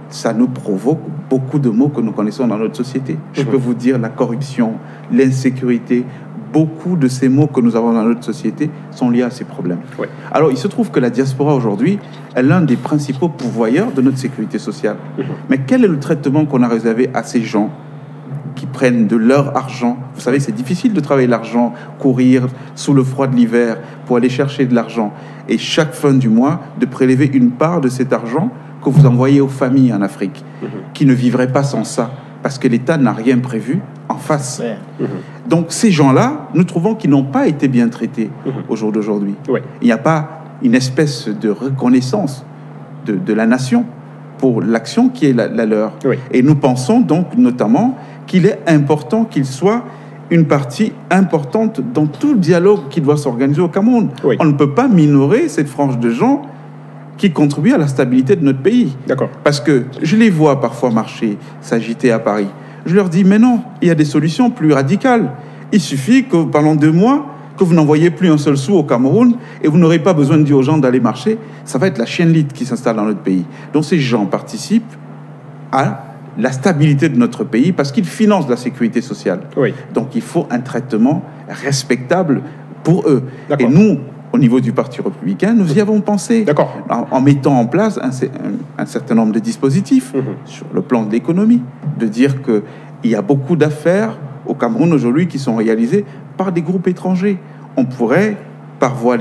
Ça nous provoque beaucoup de maux que nous connaissons dans notre société. Je peux vous dire la corruption, l'insécurité, beaucoup de ces maux que nous avons dans notre société sont liés à ces problèmes. Alors, il se trouve que la diaspora aujourd'hui est l'un des principaux pourvoyeurs de notre sécurité sociale. Mais quel est le traitement qu'on a réservé à ces gens qui prennent de leur argent? Vous savez, c'est difficile de travailler l'argent, courir sous le froid de l'hiver pour aller chercher de l'argent. Et chaque fin du mois, de prélever une part de cet argent que vous envoyez aux familles en Afrique, qui ne vivraient pas sans ça, parce que l'État n'a rien prévu en face. Donc ces gens-là, nous trouvons qu'ils n'ont pas été bien traités au jour d'aujourd'hui. Il n'y a pas une espèce de reconnaissance de la nation pour l'action qui est la leur. Et nous pensons donc notamment qu'il est important qu'il soit une partie importante dans tout le dialogue qui doit s'organiser au Cameroun. On ne peut pas minorer cette frange de gens qui contribuent à la stabilité de notre pays. Parce que je les vois parfois marcher, s'agiter à Paris. Je leur dis, mais non, il y a des solutions plus radicales. Il suffit que pendant 2 mois, que vous n'envoyez plus un seul sou au Cameroun et vous n'aurez pas besoin de dire aux gens d'aller marcher. Ça va être la chienne lead qui s'installe dans notre pays. Donc ces gens participent à la stabilité de notre pays parce qu'ils financent la sécurité sociale. Donc il faut un traitement respectable pour eux. Et nous, au niveau du Parti républicain, nous y avons pensé en mettant en place un certain nombre de dispositifs sur le plan de l'économie, de dire qu'il y a beaucoup d'affaires au Cameroun aujourd'hui qui sont réalisées par des groupes étrangers. On pourrait par voie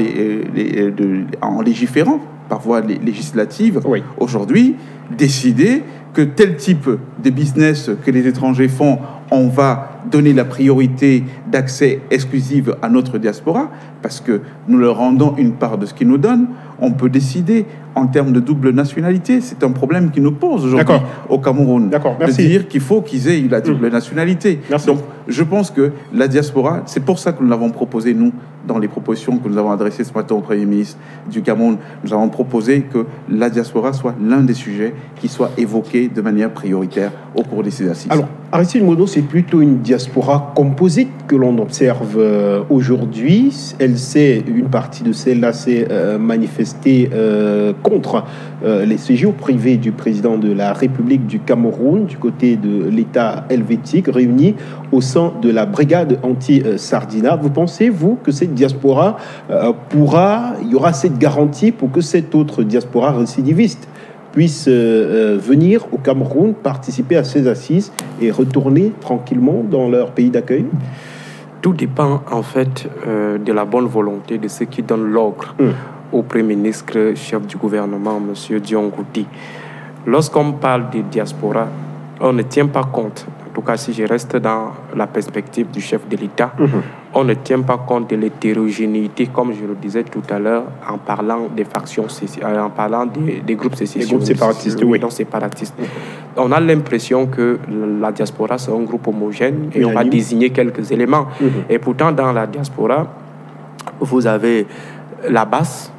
en légiférant, par voie législative, aujourd'hui, décider que tel type de business que les étrangers font, on va donner la priorité d'accès exclusive à notre diaspora, parce que nous leur rendons une part de ce qu'ils nous donnent. On peut décider en termes de double nationalité. C'est un problème qui nous pose aujourd'hui au Cameroun. De dire qu'il faut qu'ils aient la double nationalité. Donc, je pense que la diaspora, c'est pour ça que nous l'avons proposé, nous, dans les propositions que nous avons adressées ce matin au Premier ministre du Cameroun. Nous avons proposé que la diaspora soit l'un des sujets qui soit évoqué de manière prioritaire au cours de ces assises. Alors, Aristide Mono, c'est plutôt une diaspora composite que l'on observe aujourd'hui. Une partie de celle-là s'est manifestée contre les séjours privés du président de la République du Cameroun, du côté de l'État helvétique, réunis au sein de la brigade anti-Sardina. Vous pensez, vous, que cette diaspora il y aura cette garantie pour que cette autre diaspora récidiviste puisse venir au Cameroun, participer à ces assises et retourner tranquillement dans leur pays d'accueil? Tout dépend en fait de la bonne volonté de ceux qui donnent l'ordre au Premier ministre, chef du gouvernement, M. Diongouti. Lorsqu'on parle de diaspora, on ne tient pas compte, en tout cas si je reste dans la perspective du chef de l'État, on ne tient pas compte de l'hétérogénéité, comme je le disais tout à l'heure, en parlant des factions, en parlant des groupes sécessionnistes. Des groupes séparatistes, oui. Donc séparatistes. On a l'impression que la diaspora, c'est un groupe homogène et on va désigner quelques éléments. Et pourtant, dans la diaspora, vous avez la base,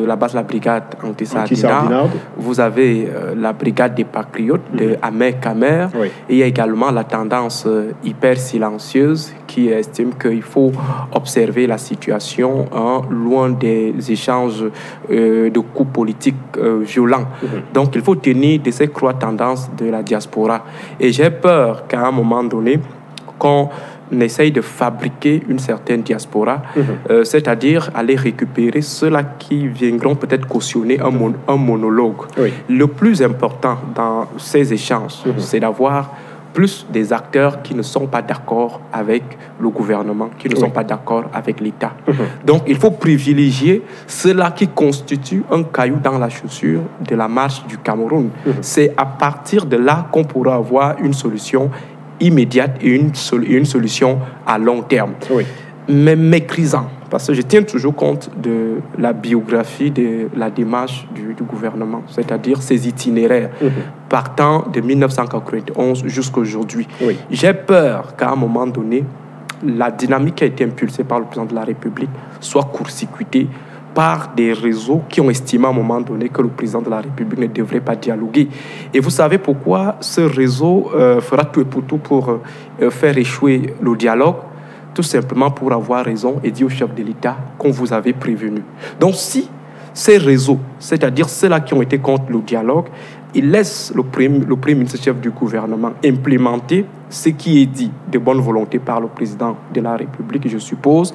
la brigade anti-Sardina, vous avez la brigade des patriotes de Ahmed Kamer, et il y a également la tendance hyper silencieuse qui estime qu'il faut observer la situation loin des échanges de coups politiques violents. Donc il faut tenir de ces croix tendances de la diaspora. Et j'ai peur qu'à un moment donné, qu'on essaye de fabriquer une certaine diaspora, c'est-à-dire aller récupérer ceux-là qui viendront peut-être cautionner un monologue. Le plus important dans ces échanges, c'est d'avoir plus des acteurs qui ne sont pas d'accord avec le gouvernement, qui ne sont pas d'accord avec l'État. Donc, il faut privilégier ceux-là qui constituent un caillou dans la chaussure de la marche du Cameroun. C'est à partir de là qu'on pourra avoir une solution immédiate et une solution à long terme. Mais méprisant, parce que je tiens toujours compte de la biographie de la démarche du gouvernement, c'est-à-dire ses itinéraires, partant de 1991 jusqu'à aujourd'hui. J'ai peur qu'à un moment donné, la dynamique qui a été impulsée par le président de la République soit court-circuitée par des réseaux qui ont estimé à un moment donné que le président de la République ne devrait pas dialoguer. Et vous savez pourquoi ce réseau fera tout et pour tout pour faire échouer le dialogue? Tout simplement pour avoir raison et dire au chef de l'État qu'on vous avait prévenu. Donc si ces réseaux, c'est-à-dire ceux-là qui ont été contre le dialogue, ils laissent le Premier ministre chef du gouvernement implémenter ce qui est dit de bonne volonté par le président de la République, je suppose.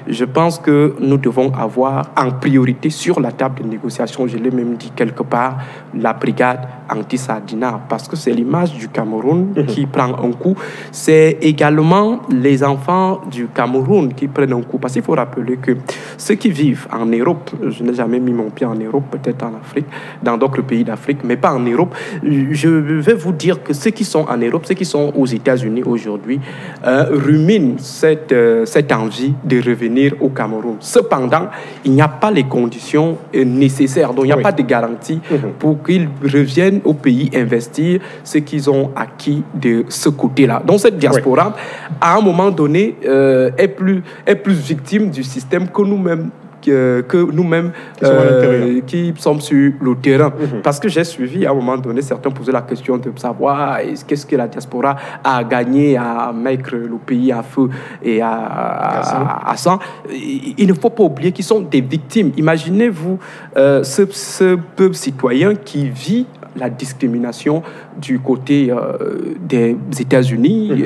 Je pense que nous devons avoir en priorité sur la table de négociation, je l'ai même dit quelque part, la brigade anti-Sardina, parce que c'est l'image du Cameroun qui prend un coup. C'est également les enfants du Cameroun qui prennent un coup, parce qu'il faut rappeler que ceux qui vivent en Europe, je n'ai jamais mis mon pied en Europe, peut-être en Afrique, dans d'autres pays d'Afrique, mais pas en Europe. Je vais vous dire que ceux qui sont en Europe, ceux qui sont aux États-Unis aujourd'hui, ruminent cette envie de revenir au Cameroun. Cependant, il n'y a pas les conditions nécessaires, donc il n'y a pas de garantie pour qu'ils reviennent au pays investir ce qu'ils ont acquis de ce côté-là. Donc cette diaspora, à un moment donné, est plus victime du système que nous-mêmes qui sommes sur le terrain. Parce que j'ai suivi à un moment donné, certains posaient la question de savoir qu'est-ce que la diaspora a gagné à mettre le pays à feu et à sang. Il ne faut pas oublier qu'ils sont des victimes. Imaginez-vous ce peuple citoyen qui vit la discrimination du côté des États-Unis,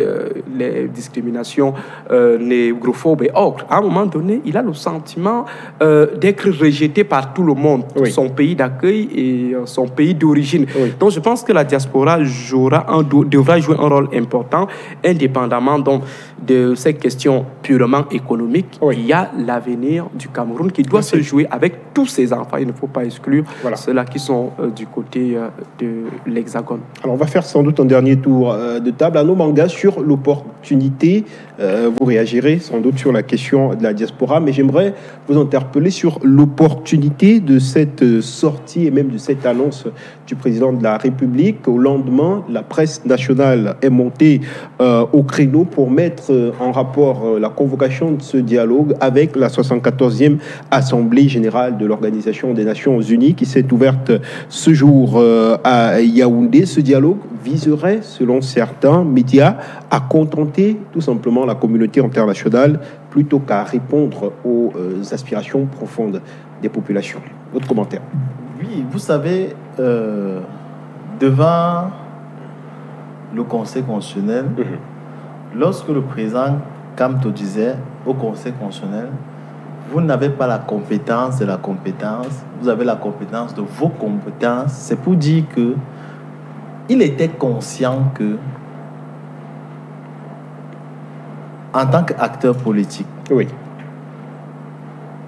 les discriminations négrophobes et autres. À un moment donné, il a le sentiment d'être rejeté par tout le monde, son pays d'accueil et son pays d'origine. Donc je pense que la diaspora devra jouer un rôle important, indépendamment donc de ces questions purement économiques. Il y a l'avenir du Cameroun qui doit se jouer avec tous ses enfants. Il ne faut pas exclure ceux-là qui sont du côté de l'Hexagone. Alors on va faire sans doute un dernier tour de table. Arnaud Manga, sur l'opportunité, vous réagirez sans doute sur la question de la diaspora, mais j'aimerais vous interpeller sur l'opportunité de cette sortie et même de cette annonce du président de la République. Au lendemain, la presse nationale est montée au créneau pour mettre en rapport la convocation de ce dialogue avec la 74e Assemblée générale de l'Organisation des Nations Unies qui s'est ouverte ce jour à Yaoundé. Ce dialogue viserait, selon certains médias, à contenter tout simplement la communauté internationale plutôt qu'à répondre aux aspirations profondes des populations. Votre commentaire? Oui, vous savez, devant le Conseil constitutionnel, lorsque le président Kamto disait au Conseil constitutionnel, vous n'avez pas la compétence de la compétence, vous avez la compétence de vos compétences, c'est pour dire que il était conscient que, en tant qu'acteur politique,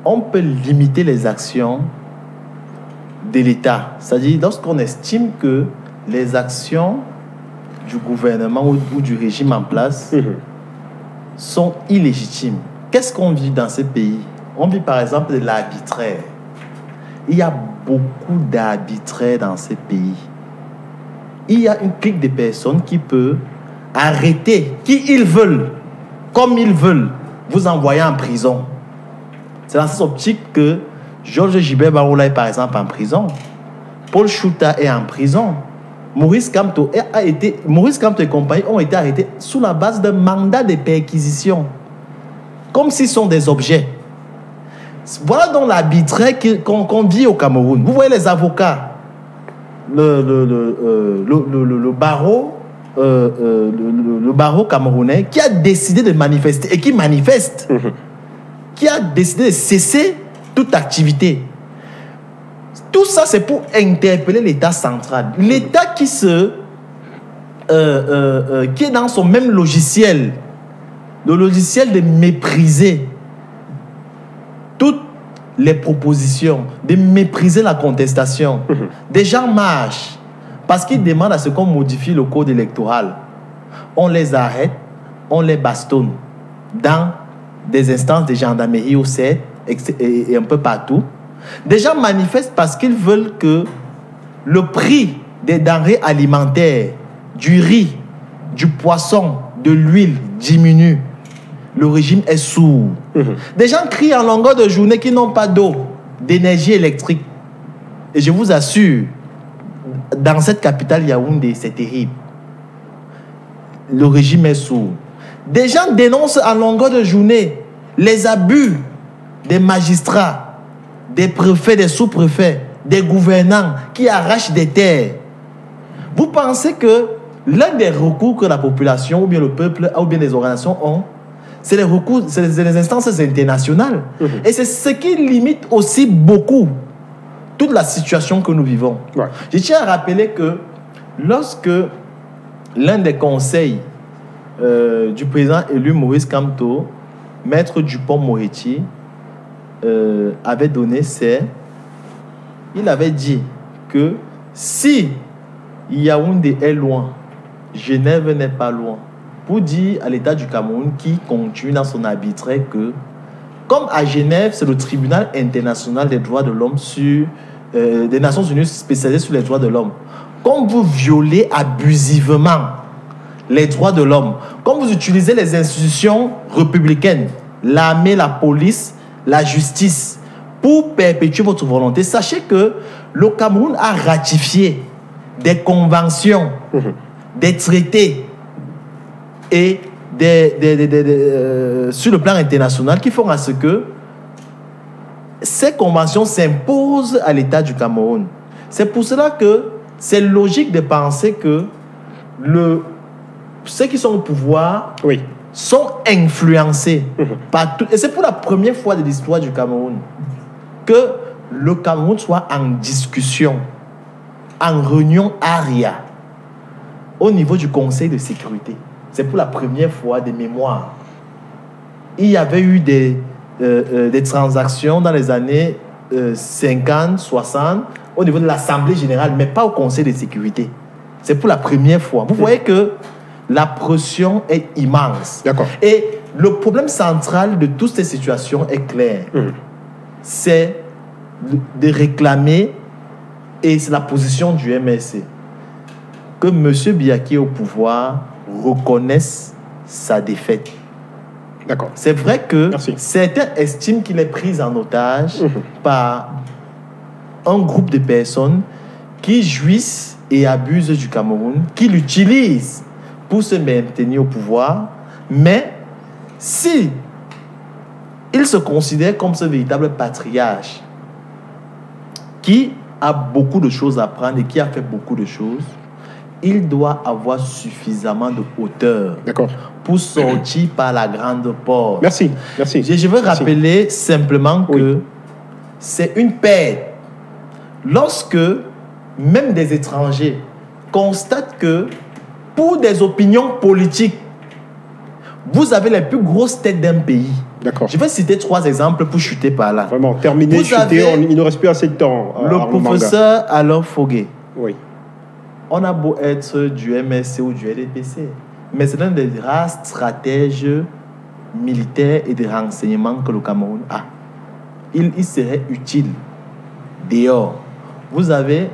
on peut limiter les actions de l'État. C'est-à-dire, lorsqu'on estime que les actions du gouvernement ou du régime en place sont illégitimes. Qu'est-ce qu'on vit dans ces pays? On vit par exemple de l'arbitraire. Il y a beaucoup d'arbitraire dans ces pays. Il y a une clique de personnes qui peut arrêter qui ils veulent, comme ils veulent, vous envoyer en prison. C'est dans cette optique que Georges Gilbert Baroula est par exemple en prison. Paul Chouta est en prison. Maurice Kamto et compagnie ont été arrêtés sous la base d'un mandat de perquisition, comme s'ils sont des objets. Voilà donc l'arbitraire qu'on vit au Cameroun. Vous voyez les avocats, le barreau camerounais qui a décidé de manifester et qui manifeste, qui a décidé de cesser toute activité. Tout ça, c'est pour interpeller l'État central. L'État qui est dans son même logiciel, le logiciel de mépriser toutes les propositions, de mépriser la contestation. Des gens marchent parce qu'ils demandent à ce qu'on modifie le code électoral. On les arrête, on les bastonne dans des instances de gendarmerie au CED et un peu partout. Des gens manifestent parce qu'ils veulent que le prix des denrées alimentaires, du riz, du poisson, de l'huile diminue. Le régime est sourd. Des gens crient en longueur de journée qu'ils n'ont pas d'eau, d'énergie électrique. Et je vous assure, dans cette capitale Yaoundé, c'est terrible. Le régime est sourd. Des gens dénoncent en longueur de journée les abus des magistrats, des préfets, des sous-préfets, des gouvernants qui arrachent des terres. Vous pensez que l'un des recours que la population ou bien le peuple ou bien les organisations ont, c'est les recours, c'est les instances internationales. Et c'est ce qui limite aussi beaucoup toute la situation que nous vivons. Je tiens à rappeler que lorsque l'un des conseils du président élu Maurice Kamto, Maître Dupont-Moretti, avait donné, il avait dit que si Yaoundé est loin, Genève n'est pas loin, pour dire à l'État du Cameroun qui continue dans son arbitraire que, comme à Genève, c'est le tribunal international des droits de l'homme des Nations Unies spécialisé sur les droits de l'homme, comme vous violez abusivement les droits de l'homme, comme vous utilisez les institutions républicaines, l'armée, la police, la justice, pour perpétuer votre volonté, sachez que le Cameroun a ratifié des conventions, des traités et sur le plan international qui font à ce que ces conventions s'imposent à l'État du Cameroun. C'est pour cela que c'est logique de penser que ceux qui sont au pouvoir sont influencés par tout. Et c'est pour la première fois de l'histoire du Cameroun que le Cameroun soit en discussion, en réunion ARIA, au niveau du Conseil de sécurité. C'est pour la première fois de mémoire. Il y avait eu des transactions dans les années 50, 60, au niveau de l'Assemblée générale, mais pas au Conseil de sécurité. C'est pour la première fois. Vous voyez que la pression est immense. D'accord. Et le problème central de toutes ces situations est clair. C'est de réclamer, et c'est la position du MSC, que M. Biya qui est au pouvoir reconnaisse sa défaite. D'accord. C'est vrai que Merci. certains estiment qu'il est pris en otage par un groupe de personnes qui jouissent et abusent du Cameroun, qui l'utilisent pour se maintenir au pouvoir. Mais si il se considère comme ce véritable patriarche qui a beaucoup de choses à prendre et qui a fait beaucoup de choses, il doit avoir suffisamment de hauteur pour sortir par la grande porte. Merci. Merci. Je veux rappeler simplement que c'est une perte. Lorsque même des étrangers constatent que pour des opinions politiques, vous avez les plus grosses têtes d'un pays. D'accord. Je vais citer 3 exemples pour chuter par là. Vraiment, terminer, chuter, il ne reste plus assez de temps. Le professeur Alain Foguet. Oui. On a beau être du MSC ou du LDPC, mais c'est l'un des rares stratèges militaires et de renseignements que le Cameroun a. Il serait utile. Dehors, vous avez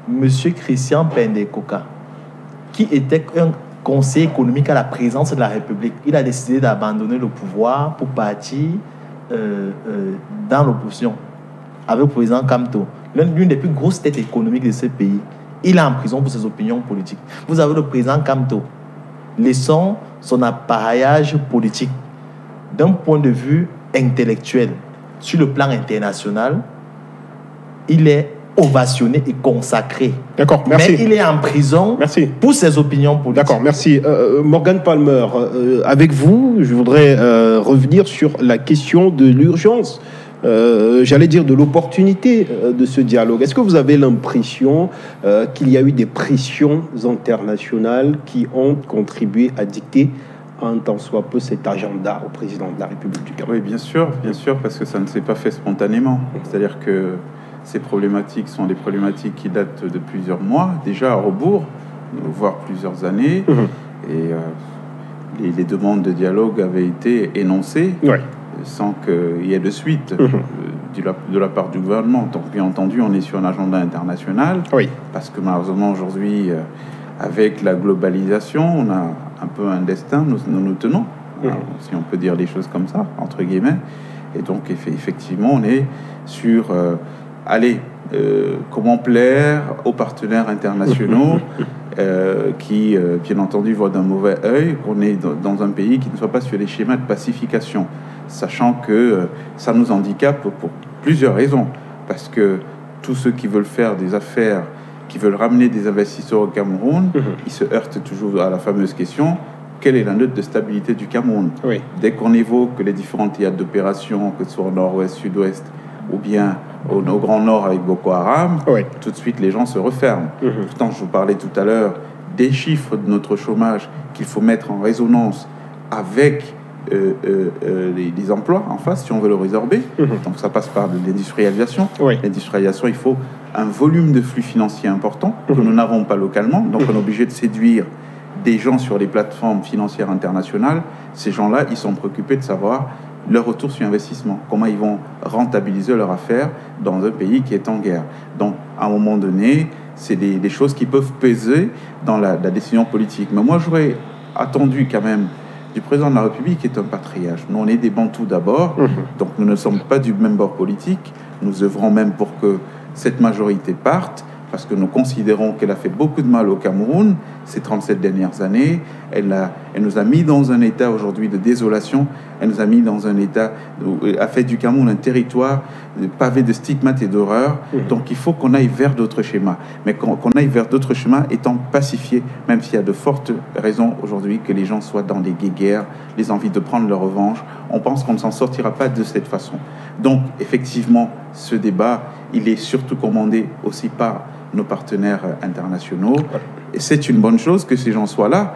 M. Christian Pendekoka, qui était un conseiller économique à la présidence de la République. Il a décidé d'abandonner le pouvoir pour partir dans l'opposition avec le président Kamto, l'une des plus grosses têtes économiques de ce pays. Il est en prison pour ses opinions politiques. Vous avez le président Kamto. Laissons son appareillage politique d'un point de vue intellectuel. Sur le plan international, il est ovationné et consacré. D'accord, merci. Mais il est en prison pour ses opinions politiques. D'accord, merci. Morgan Palmer, avec vous, je voudrais revenir sur la question de l'urgence. J'allais dire de l'opportunité de ce dialogue. Est-ce que vous avez l'impression qu'il y a eu des pressions internationales qui ont contribué à dicter un tant soit peu cet agenda au président de la République du Cameroun? Oui, bien sûr, parce que ça ne s'est pas fait spontanément. C'est-à-dire que ces problématiques sont des problématiques qui datent de plusieurs mois, déjà à rebours, voire plusieurs années. Et les demandes de dialogue avaient été énoncées. Sans qu'il y ait de suite de la part du gouvernement. Donc, bien entendu, on est sur un agenda international, parce que malheureusement, aujourd'hui, avec la globalisation, on a un peu un destin, nous tenons, si on peut dire les choses comme ça, entre guillemets. Et donc, effectivement, on est sur, comment plaire aux partenaires internationaux qui, bien entendu, voient d'un mauvais œil qu'on est dans un pays qui ne soit pas sur les schémas de pacification. Sachant que ça nous handicape pour plusieurs raisons. Parce que tous ceux qui veulent faire des affaires, qui veulent ramener des investisseurs au Cameroun, ils se heurtent toujours à la fameuse question: quelle est la note de stabilité du Cameroun? Dès qu'on évoque les différents théâtres d'opération, que ce soit au nord-ouest, sud-ouest, ou bien au grand nord avec Boko Haram, tout de suite les gens se referment. Pourtant, je vous parlais tout à l'heure des chiffres de notre chômage qu'il faut mettre en résonance avec les emplois en face, si on veut le résorber. Donc ça passe par de l'industrialisation. L'industrialisation, il faut un volume de flux financiers important que nous n'avons pas localement. Donc on est obligé de séduire des gens sur les plateformes financières internationales. Ces gens-là, ils sont préoccupés de savoir leur retour sur investissement, comment ils vont rentabiliser leur affaire dans un pays qui est en guerre. Donc à un moment donné, c'est des choses qui peuvent peser dans la décision politique. Mais moi, j'aurais attendu quand même du président de la République, qui est un patriarche. Nous, on est des Bantous d'abord, donc nous ne sommes pas du même bord politique. Nous œuvrons même pour que cette majorité parte, parce que nous considérons qu'elle a fait beaucoup de mal au Cameroun ces 37 dernières années. Elle nous a mis dans un état aujourd'hui de désolation. Elle nous a mis dans un état, a fait du Cameroun un territoire pavé de stigmates et d'horreurs. Donc il faut qu'on aille vers d'autres schémas. Mais qu'on aille vers d'autres schémas étant pacifiés, même s'il y a de fortes raisons aujourd'hui que les gens soient dans des guéguerres, les envies de prendre leur revanche. On pense qu'on ne s'en sortira pas de cette façon. Donc effectivement, ce débat, il est surtout commandé aussi par nos partenaires internationaux. Et c'est une bonne chose que ces gens soient là,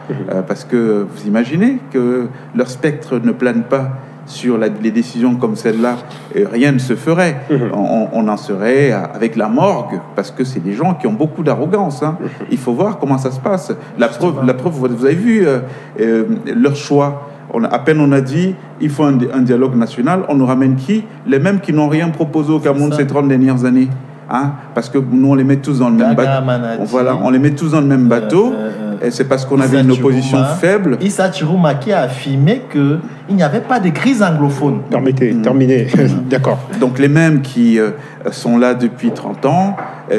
parce que vous imaginez que leur spectre ne plane pas sur les décisions comme celle-là, rien ne se ferait. On en serait avec la morgue, parce que c'est des gens qui ont beaucoup d'arrogance. Hein. Il faut voir comment ça se passe. La preuve, vous avez vu leur choix. À peine on a dit, il faut un dialogue national, on nous ramène qui? Les mêmes qui n'ont rien proposé au Cameroun ces 30 dernières années. Hein? Parce que nous, on les met tous dans le même bateau. Voilà, on les met tous dans le même bateau. Et c'est parce qu'on avait une opposition faible. Issa Chiruma qui a affirmé qu'il n'y avait pas de crise anglophone. Permettez, terminez. D'accord. Donc les mêmes qui sont là depuis 30 ans,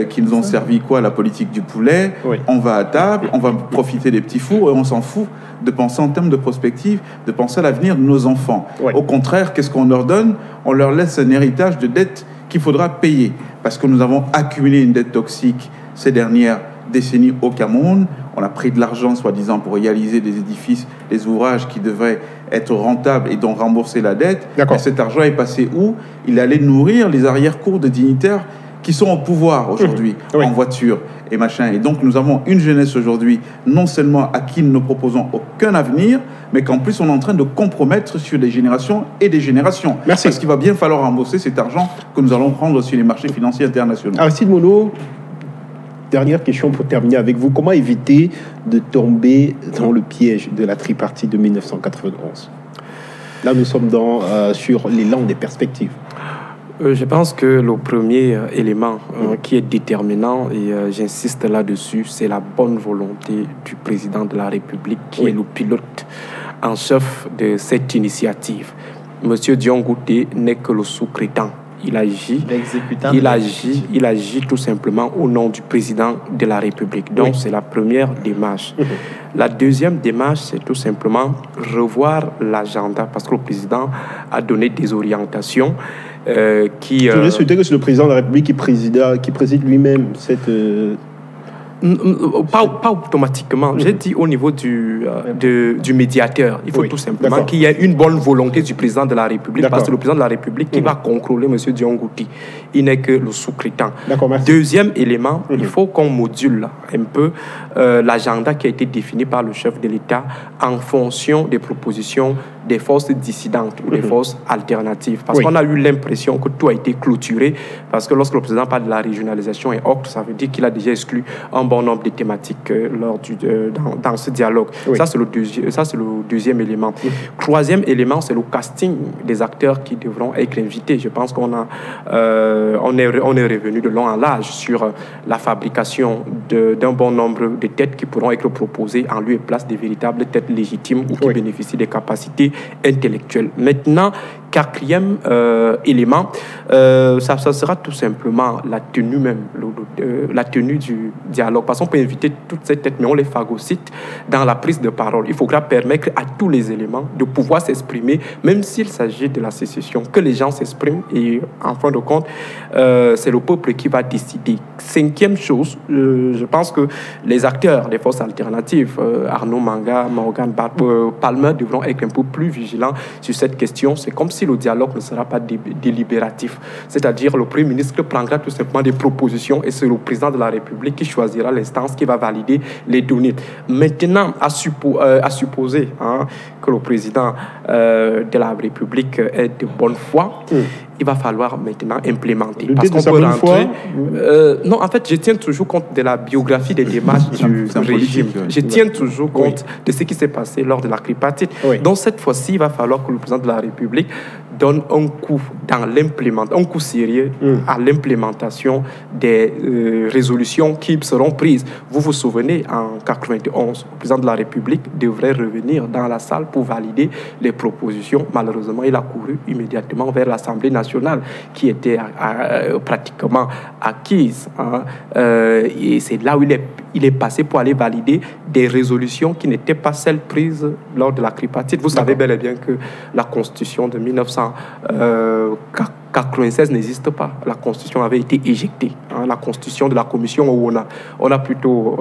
qui nous ont servi quoi? La politique du poulet. Oui. On va à table, on va profiter des petits fours et on s'en fout de penser en termes de prospective, de penser à l'avenir de nos enfants. Oui. Au contraire, qu'est-ce qu'on leur donne? On leur laisse un héritage de dettes qu'il faudra payer. Parce que nous avons accumulé une dette toxique ces dernières décennies au Cameroun. On a pris de l'argent, soi-disant, pour réaliser des édifices, des ouvrages qui devraient être rentables et donc rembourser la dette. Et cet argent est passé où? Il allait nourrir les arrière-cours de dignitaires qui sont au pouvoir aujourd'hui, en voiture et machin. Et donc, nous avons une jeunesse aujourd'hui, non seulement à qui nous ne proposons aucun avenir, mais qu'en plus, on est en train de compromettre sur des générations et des générations. Merci. Parce qu'il va bien falloir rembourser cet argent que nous allons prendre sur les marchés financiers internationaux. Aristide Mono, dernière question pour terminer avec vous. Comment éviter de tomber dans le piège de la tripartite de 1991? Là, nous sommes sur l'élan des perspectives. Je pense que le premier élément qui est déterminant, et j'insiste là-dessus, c'est la bonne volonté du président de la République, qui est le pilote en chef de cette initiative. Monsieur Dion Ngouté n'est que le sous-traitant. Il agit tout simplement au nom du président de la République. Donc, c'est la première démarche. La deuxième démarche, c'est tout simplement revoir l'agenda, parce que le président a donné des orientations qui... Je voudrais souhaiter que c'est le président de la République qui préside lui-même cette... Pas automatiquement. J'ai dit au niveau du médiateur. Il faut tout simplement qu'il y ait une bonne volonté du président de la République, parce que le président de la République qui va contrôler M. Dion Ngouté, il n'est que le sous-traitant. Deuxième élément, il faut qu'on module un peu l'agenda qui a été défini par le chef de l'État en fonction des propositions des forces dissidentes ou des forces alternatives. Parce qu'on a eu l'impression que tout a été clôturé, parce que lorsque le président parle de la régionalisation et autres, ça veut dire qu'il a déjà exclu un bon nombre de thématiques dans ce dialogue. Ça, c'est le deuxième élément. Troisième élément, c'est le casting des acteurs qui devront être invités. Je pense qu'on est revenu de long en large sur la fabrication d'un bon nombre de têtes qui pourront être proposées en lieu et place des véritables têtes légitimes ou qui bénéficient des capacités intellectuelles. Maintenant, quatrième élément, ça sera tout simplement la tenue même, la tenue du dialogue. Parce qu'on peut inviter toutes ces têtes, mais on les phagocyte dans la prise de parole. Il faudra permettre à tous les éléments de pouvoir s'exprimer, même s'il s'agit de la sécession, que les gens s'expriment et en fin de compte, c'est le peuple qui va décider. Cinquième chose, je pense que les acteurs des forces alternatives, Arnaud Manga, Morgan Palmer, devront être un peu plus vigilants sur cette question. C'est comme si le dialogue ne sera pas délibératif. C'est-à-dire le Premier ministre prendra tout simplement des propositions et c'est le président de la République qui choisira l'instance qui va valider les données. Maintenant, à supposer que le président de la République est de bonne foi, il va falloir maintenant implémenter. Parce qu'on peut rentrer... non, en fait, je tiens toujours compte de la biographie des démarches du régime. Je tiens toujours compte de ce qui s'est passé lors de la tripartite. Donc, cette fois-ci, il va falloir que le président de la République donne un coup sérieux à l'implémentation des résolutions qui seront prises. Vous vous souvenez, en 91, le président de la République devrait revenir dans la salle pour valider les propositions. Malheureusement, il a couru immédiatement vers l'Assemblée nationale qui était pratiquement acquise. Et c'est là où il est passé pour aller valider des résolutions qui n'étaient pas celles prises lors de la tripartite. Vous savez bel et bien que la Constitution de 1996 n'existe pas. La Constitution avait été éjectée. La Constitution de la Commission où on a plutôt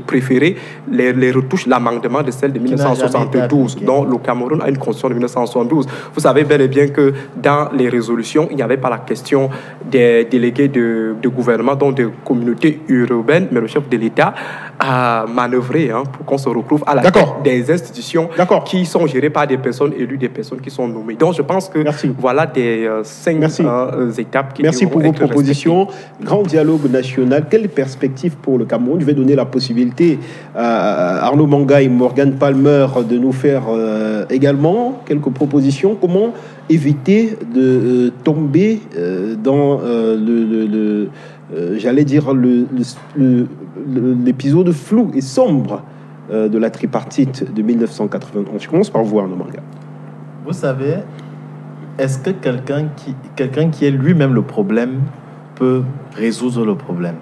préféré les retouches, l'amendement de celle de 1972, dont le Cameroun a une Constitution de 1972. Vous savez bel et bien que dans les résolutions, il n'y avait pas la question des délégués de gouvernement, donc des communautés urbaines, mais le chef de l'État a manœuvré pour qu'on se retrouve à la tête des institutions qui sont gérées par des personnes élues, des personnes qui sont nommées. Donc je pense que voilà des 5 étapes qui Merci pour vos propositions. Grand dialogue national, quelle perspective pour le Cameroun? Je vais donner la possibilité à Arnaud Manga et Morgan Palmer de nous faire également quelques propositions. Comment éviter de tomber dans j'allais dire l'épisode flou et sombre de la tripartite de 1991. Je commence par vous, Arnaud Manga. Vous savez, est-ce que quelqu'un qui est lui-même le problème peut résoudre le problème?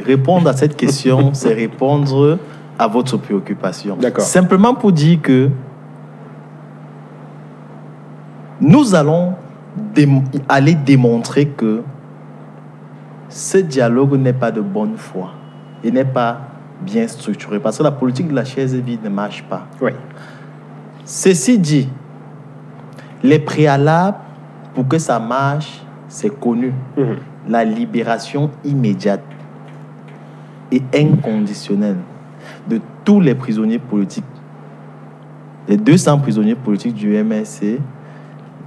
Répondre à cette question, c'est répondre à votre préoccupation. Simplement pour dire que nous allons aller démontrer que ce dialogue n'est pas de bonne foi et n'est pas bien structuré, parce que la politique de la chaise vide ne marche pas. Ceci dit, les préalables pour que ça marche, c'est connu. La libération immédiate et inconditionnelle de tous les prisonniers politiques, les 200 prisonniers politiques du MSC,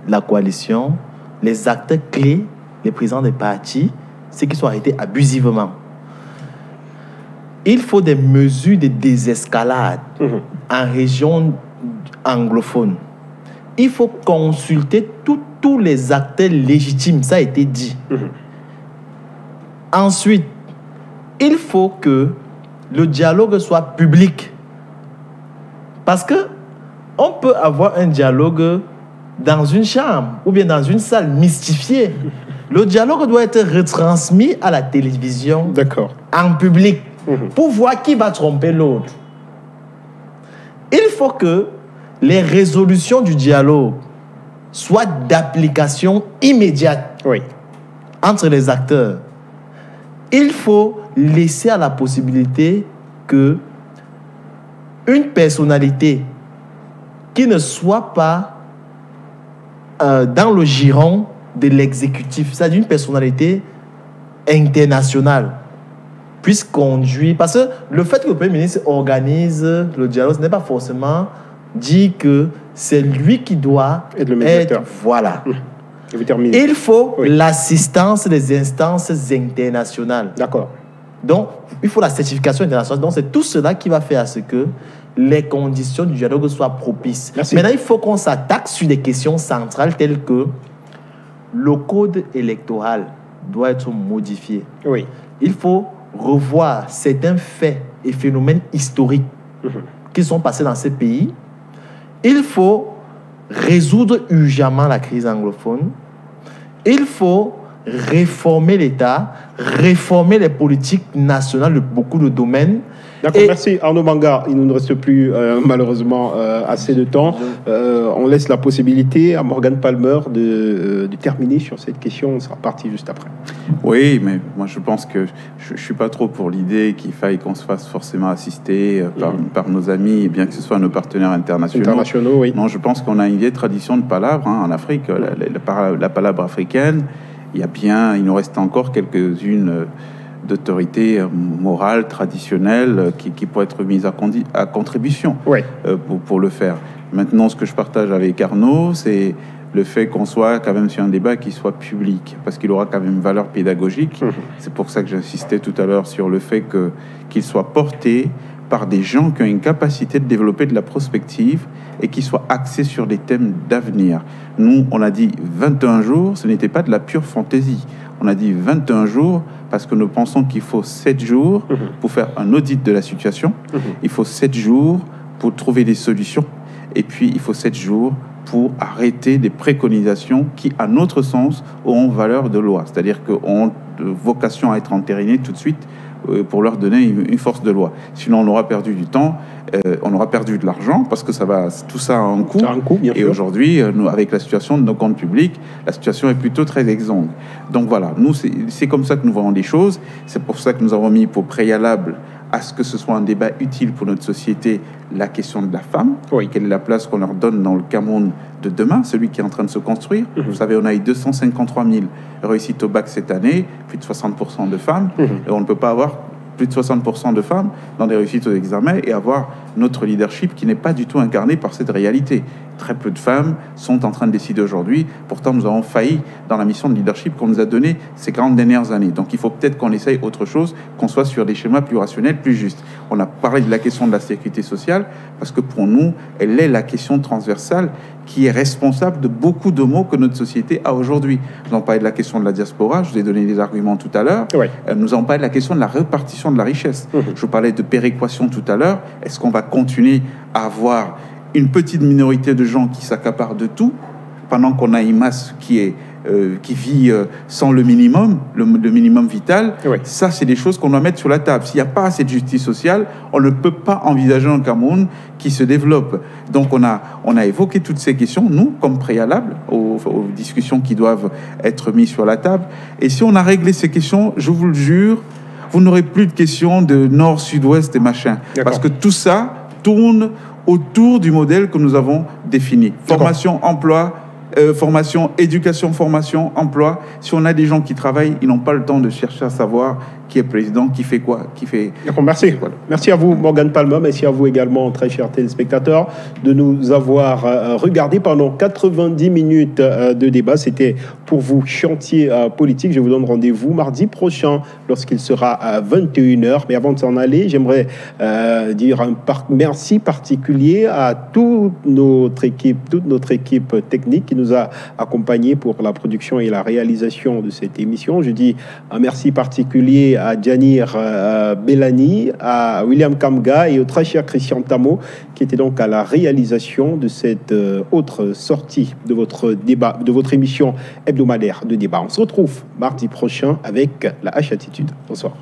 la coalition, les acteurs clés, les présidents des partis, ceux qui sont arrêtés abusivement. Il faut des mesures de désescalade en région anglophone. Il faut consulter tous les acteurs légitimes, ça a été dit. Ensuite, il faut que le dialogue soit public. Parce que on peut avoir un dialogue dans une chambre ou bien dans une salle mystifiée. Le dialogue doit être retransmis à la télévision en public pour voir qui va tromper l'autre. Il faut que les résolutions du dialogue soient d'application immédiate entre les acteurs. Il faut laisser à la possibilité que une personnalité qui ne soit pas dans le giron de l'exécutif, c'est-à-dire une personnalité internationale, puisse conduire. Parce que le fait que le Premier ministre organise le dialogue, ce n'est pas forcément dit que c'est lui qui doit être le médiateur. Voilà. Il faut l'assistance des instances internationales. Donc, il faut la certification internationale. Donc, c'est tout cela qui va faire à ce que les conditions du dialogue soient propices. Maintenant, il faut qu'on s'attaque sur des questions centrales telles que le code électoral doit être modifié. Il faut revoir certains faits et phénomènes historiques qui sont passés dans ces pays. Il faut résoudre urgemment la crise anglophone. Il faut réformer l'État, réformer les politiques nationales de beaucoup de domaines. Merci Arnaud Manga. Il ne nous reste plus malheureusement assez de temps. On laisse la possibilité à Morgan Palmer de terminer sur cette question. On sera parti juste après. Oui, mais moi je pense que je ne suis pas trop pour l'idée qu'il faille qu'on se fasse forcément assister par nos amis, bien que ce soit nos partenaires internationaux. Non, je pense qu'on a une vieille tradition de palabre en Afrique, la palabre africaine. Il nous reste encore quelques-unes d'autorités morales, traditionnelles, qui pourraient être mises à contribution pour le faire. Maintenant, ce que je partage avec Arnaud, c'est le fait qu'on soit quand même sur un débat qui soit public, parce qu'il aura quand même une valeur pédagogique. C'est pour ça que j'insistais tout à l'heure sur le fait qu'il soit porté par des gens qui ont une capacité de développer de la prospective et qui soient axés sur des thèmes d'avenir. Nous, on a dit 21 jours, ce n'était pas de la pure fantaisie. On a dit 21 jours parce que nous pensons qu'il faut 7 jours pour faire un audit de la situation. Il faut 7 jours pour trouver des solutions. Et puis, il faut 7 jours pour arrêter des préconisations qui, à notre sens, auront valeur de loi. C'est-à-dire qu'ont vocation à être entérinées tout de suite pour leur donner une force de loi. Sinon, on aura perdu du temps, on aura perdu de l'argent, parce que tout ça a un coût. Et aujourd'hui, nous, avec la situation de nos comptes publics, la situation est plutôt très exsangue. Donc voilà, nous, c'est comme ça que nous voyons les choses. C'est pour ça que nous avons mis pour préalable à ce que ce soit un débat utile pour notre société, la question de la femme. Oui. Quelle est la place qu'on leur donne dans le Cameroun de demain, celui qui est en train de se construire. Vous savez, on a eu 253 000 réussites au bac cette année, plus de 60% de femmes. Et on ne peut pas avoir plus de 60% de femmes dans des réussites aux examens et avoir notre leadership qui n'est pas du tout incarné par cette réalité. Très peu de femmes sont en train de décider aujourd'hui. Pourtant, nous avons failli dans la mission de leadership qu'on nous a donnée ces 40 dernières années. Donc, il faut peut-être qu'on essaye autre chose, qu'on soit sur des schémas plus rationnels, plus justes. On a parlé de la question de la sécurité sociale parce que pour nous, elle est la question transversale qui est responsable de beaucoup de maux que notre société a aujourd'hui. Nous avons parlé de la question de la diaspora, je vous ai donné des arguments tout à l'heure. Oui. Nous avons parlé de la question de la répartition de la richesse. Je vous parlais de péréquation tout à l'heure. Est-ce qu'on va continuer à avoir une petite minorité de gens qui s'accaparent de tout, pendant qu'on a une masse qui vit sans le minimum vital? Oui. Ça, c'est des choses qu'on doit mettre sur la table. S'il n'y a pas assez de justice sociale, on ne peut pas envisager un Cameroun qui se développe. Donc, on a évoqué toutes ces questions, nous, comme préalable aux discussions qui doivent être mises sur la table. Et si on a réglé ces questions, je vous le jure, vous n'aurez plus de questions de nord, sud-ouest et machin. Parce que tout ça tourne autour du modèle que nous avons défini. Formation, emploi, formation, éducation, formation, emploi. Si on a des gens qui travaillent, ils n'ont pas le temps de chercher à savoir qui est président, qui fait quoi, qui fait... D'accord, merci. Voilà. Merci à vous, Morgan Palma. Merci à vous également, très chers téléspectateurs, de nous avoir regardé pendant 90 minutes de débat. C'était pour vous Chantier politique. Je vous donne rendez-vous mardi prochain lorsqu'il sera à 21h. Mais avant de s'en aller, j'aimerais dire un merci particulier à toute notre équipe technique qui nous a accompagnés pour la production et la réalisation de cette émission. Je dis un merci particulier à Djanir Bellani, à William Kamga et au très cher Christian Tamo qui était donc à la réalisation de cette autre sortie de votre débat, de votre émission hebdomadaire de débat. On se retrouve mardi prochain avec la H-Attitude. Bonsoir.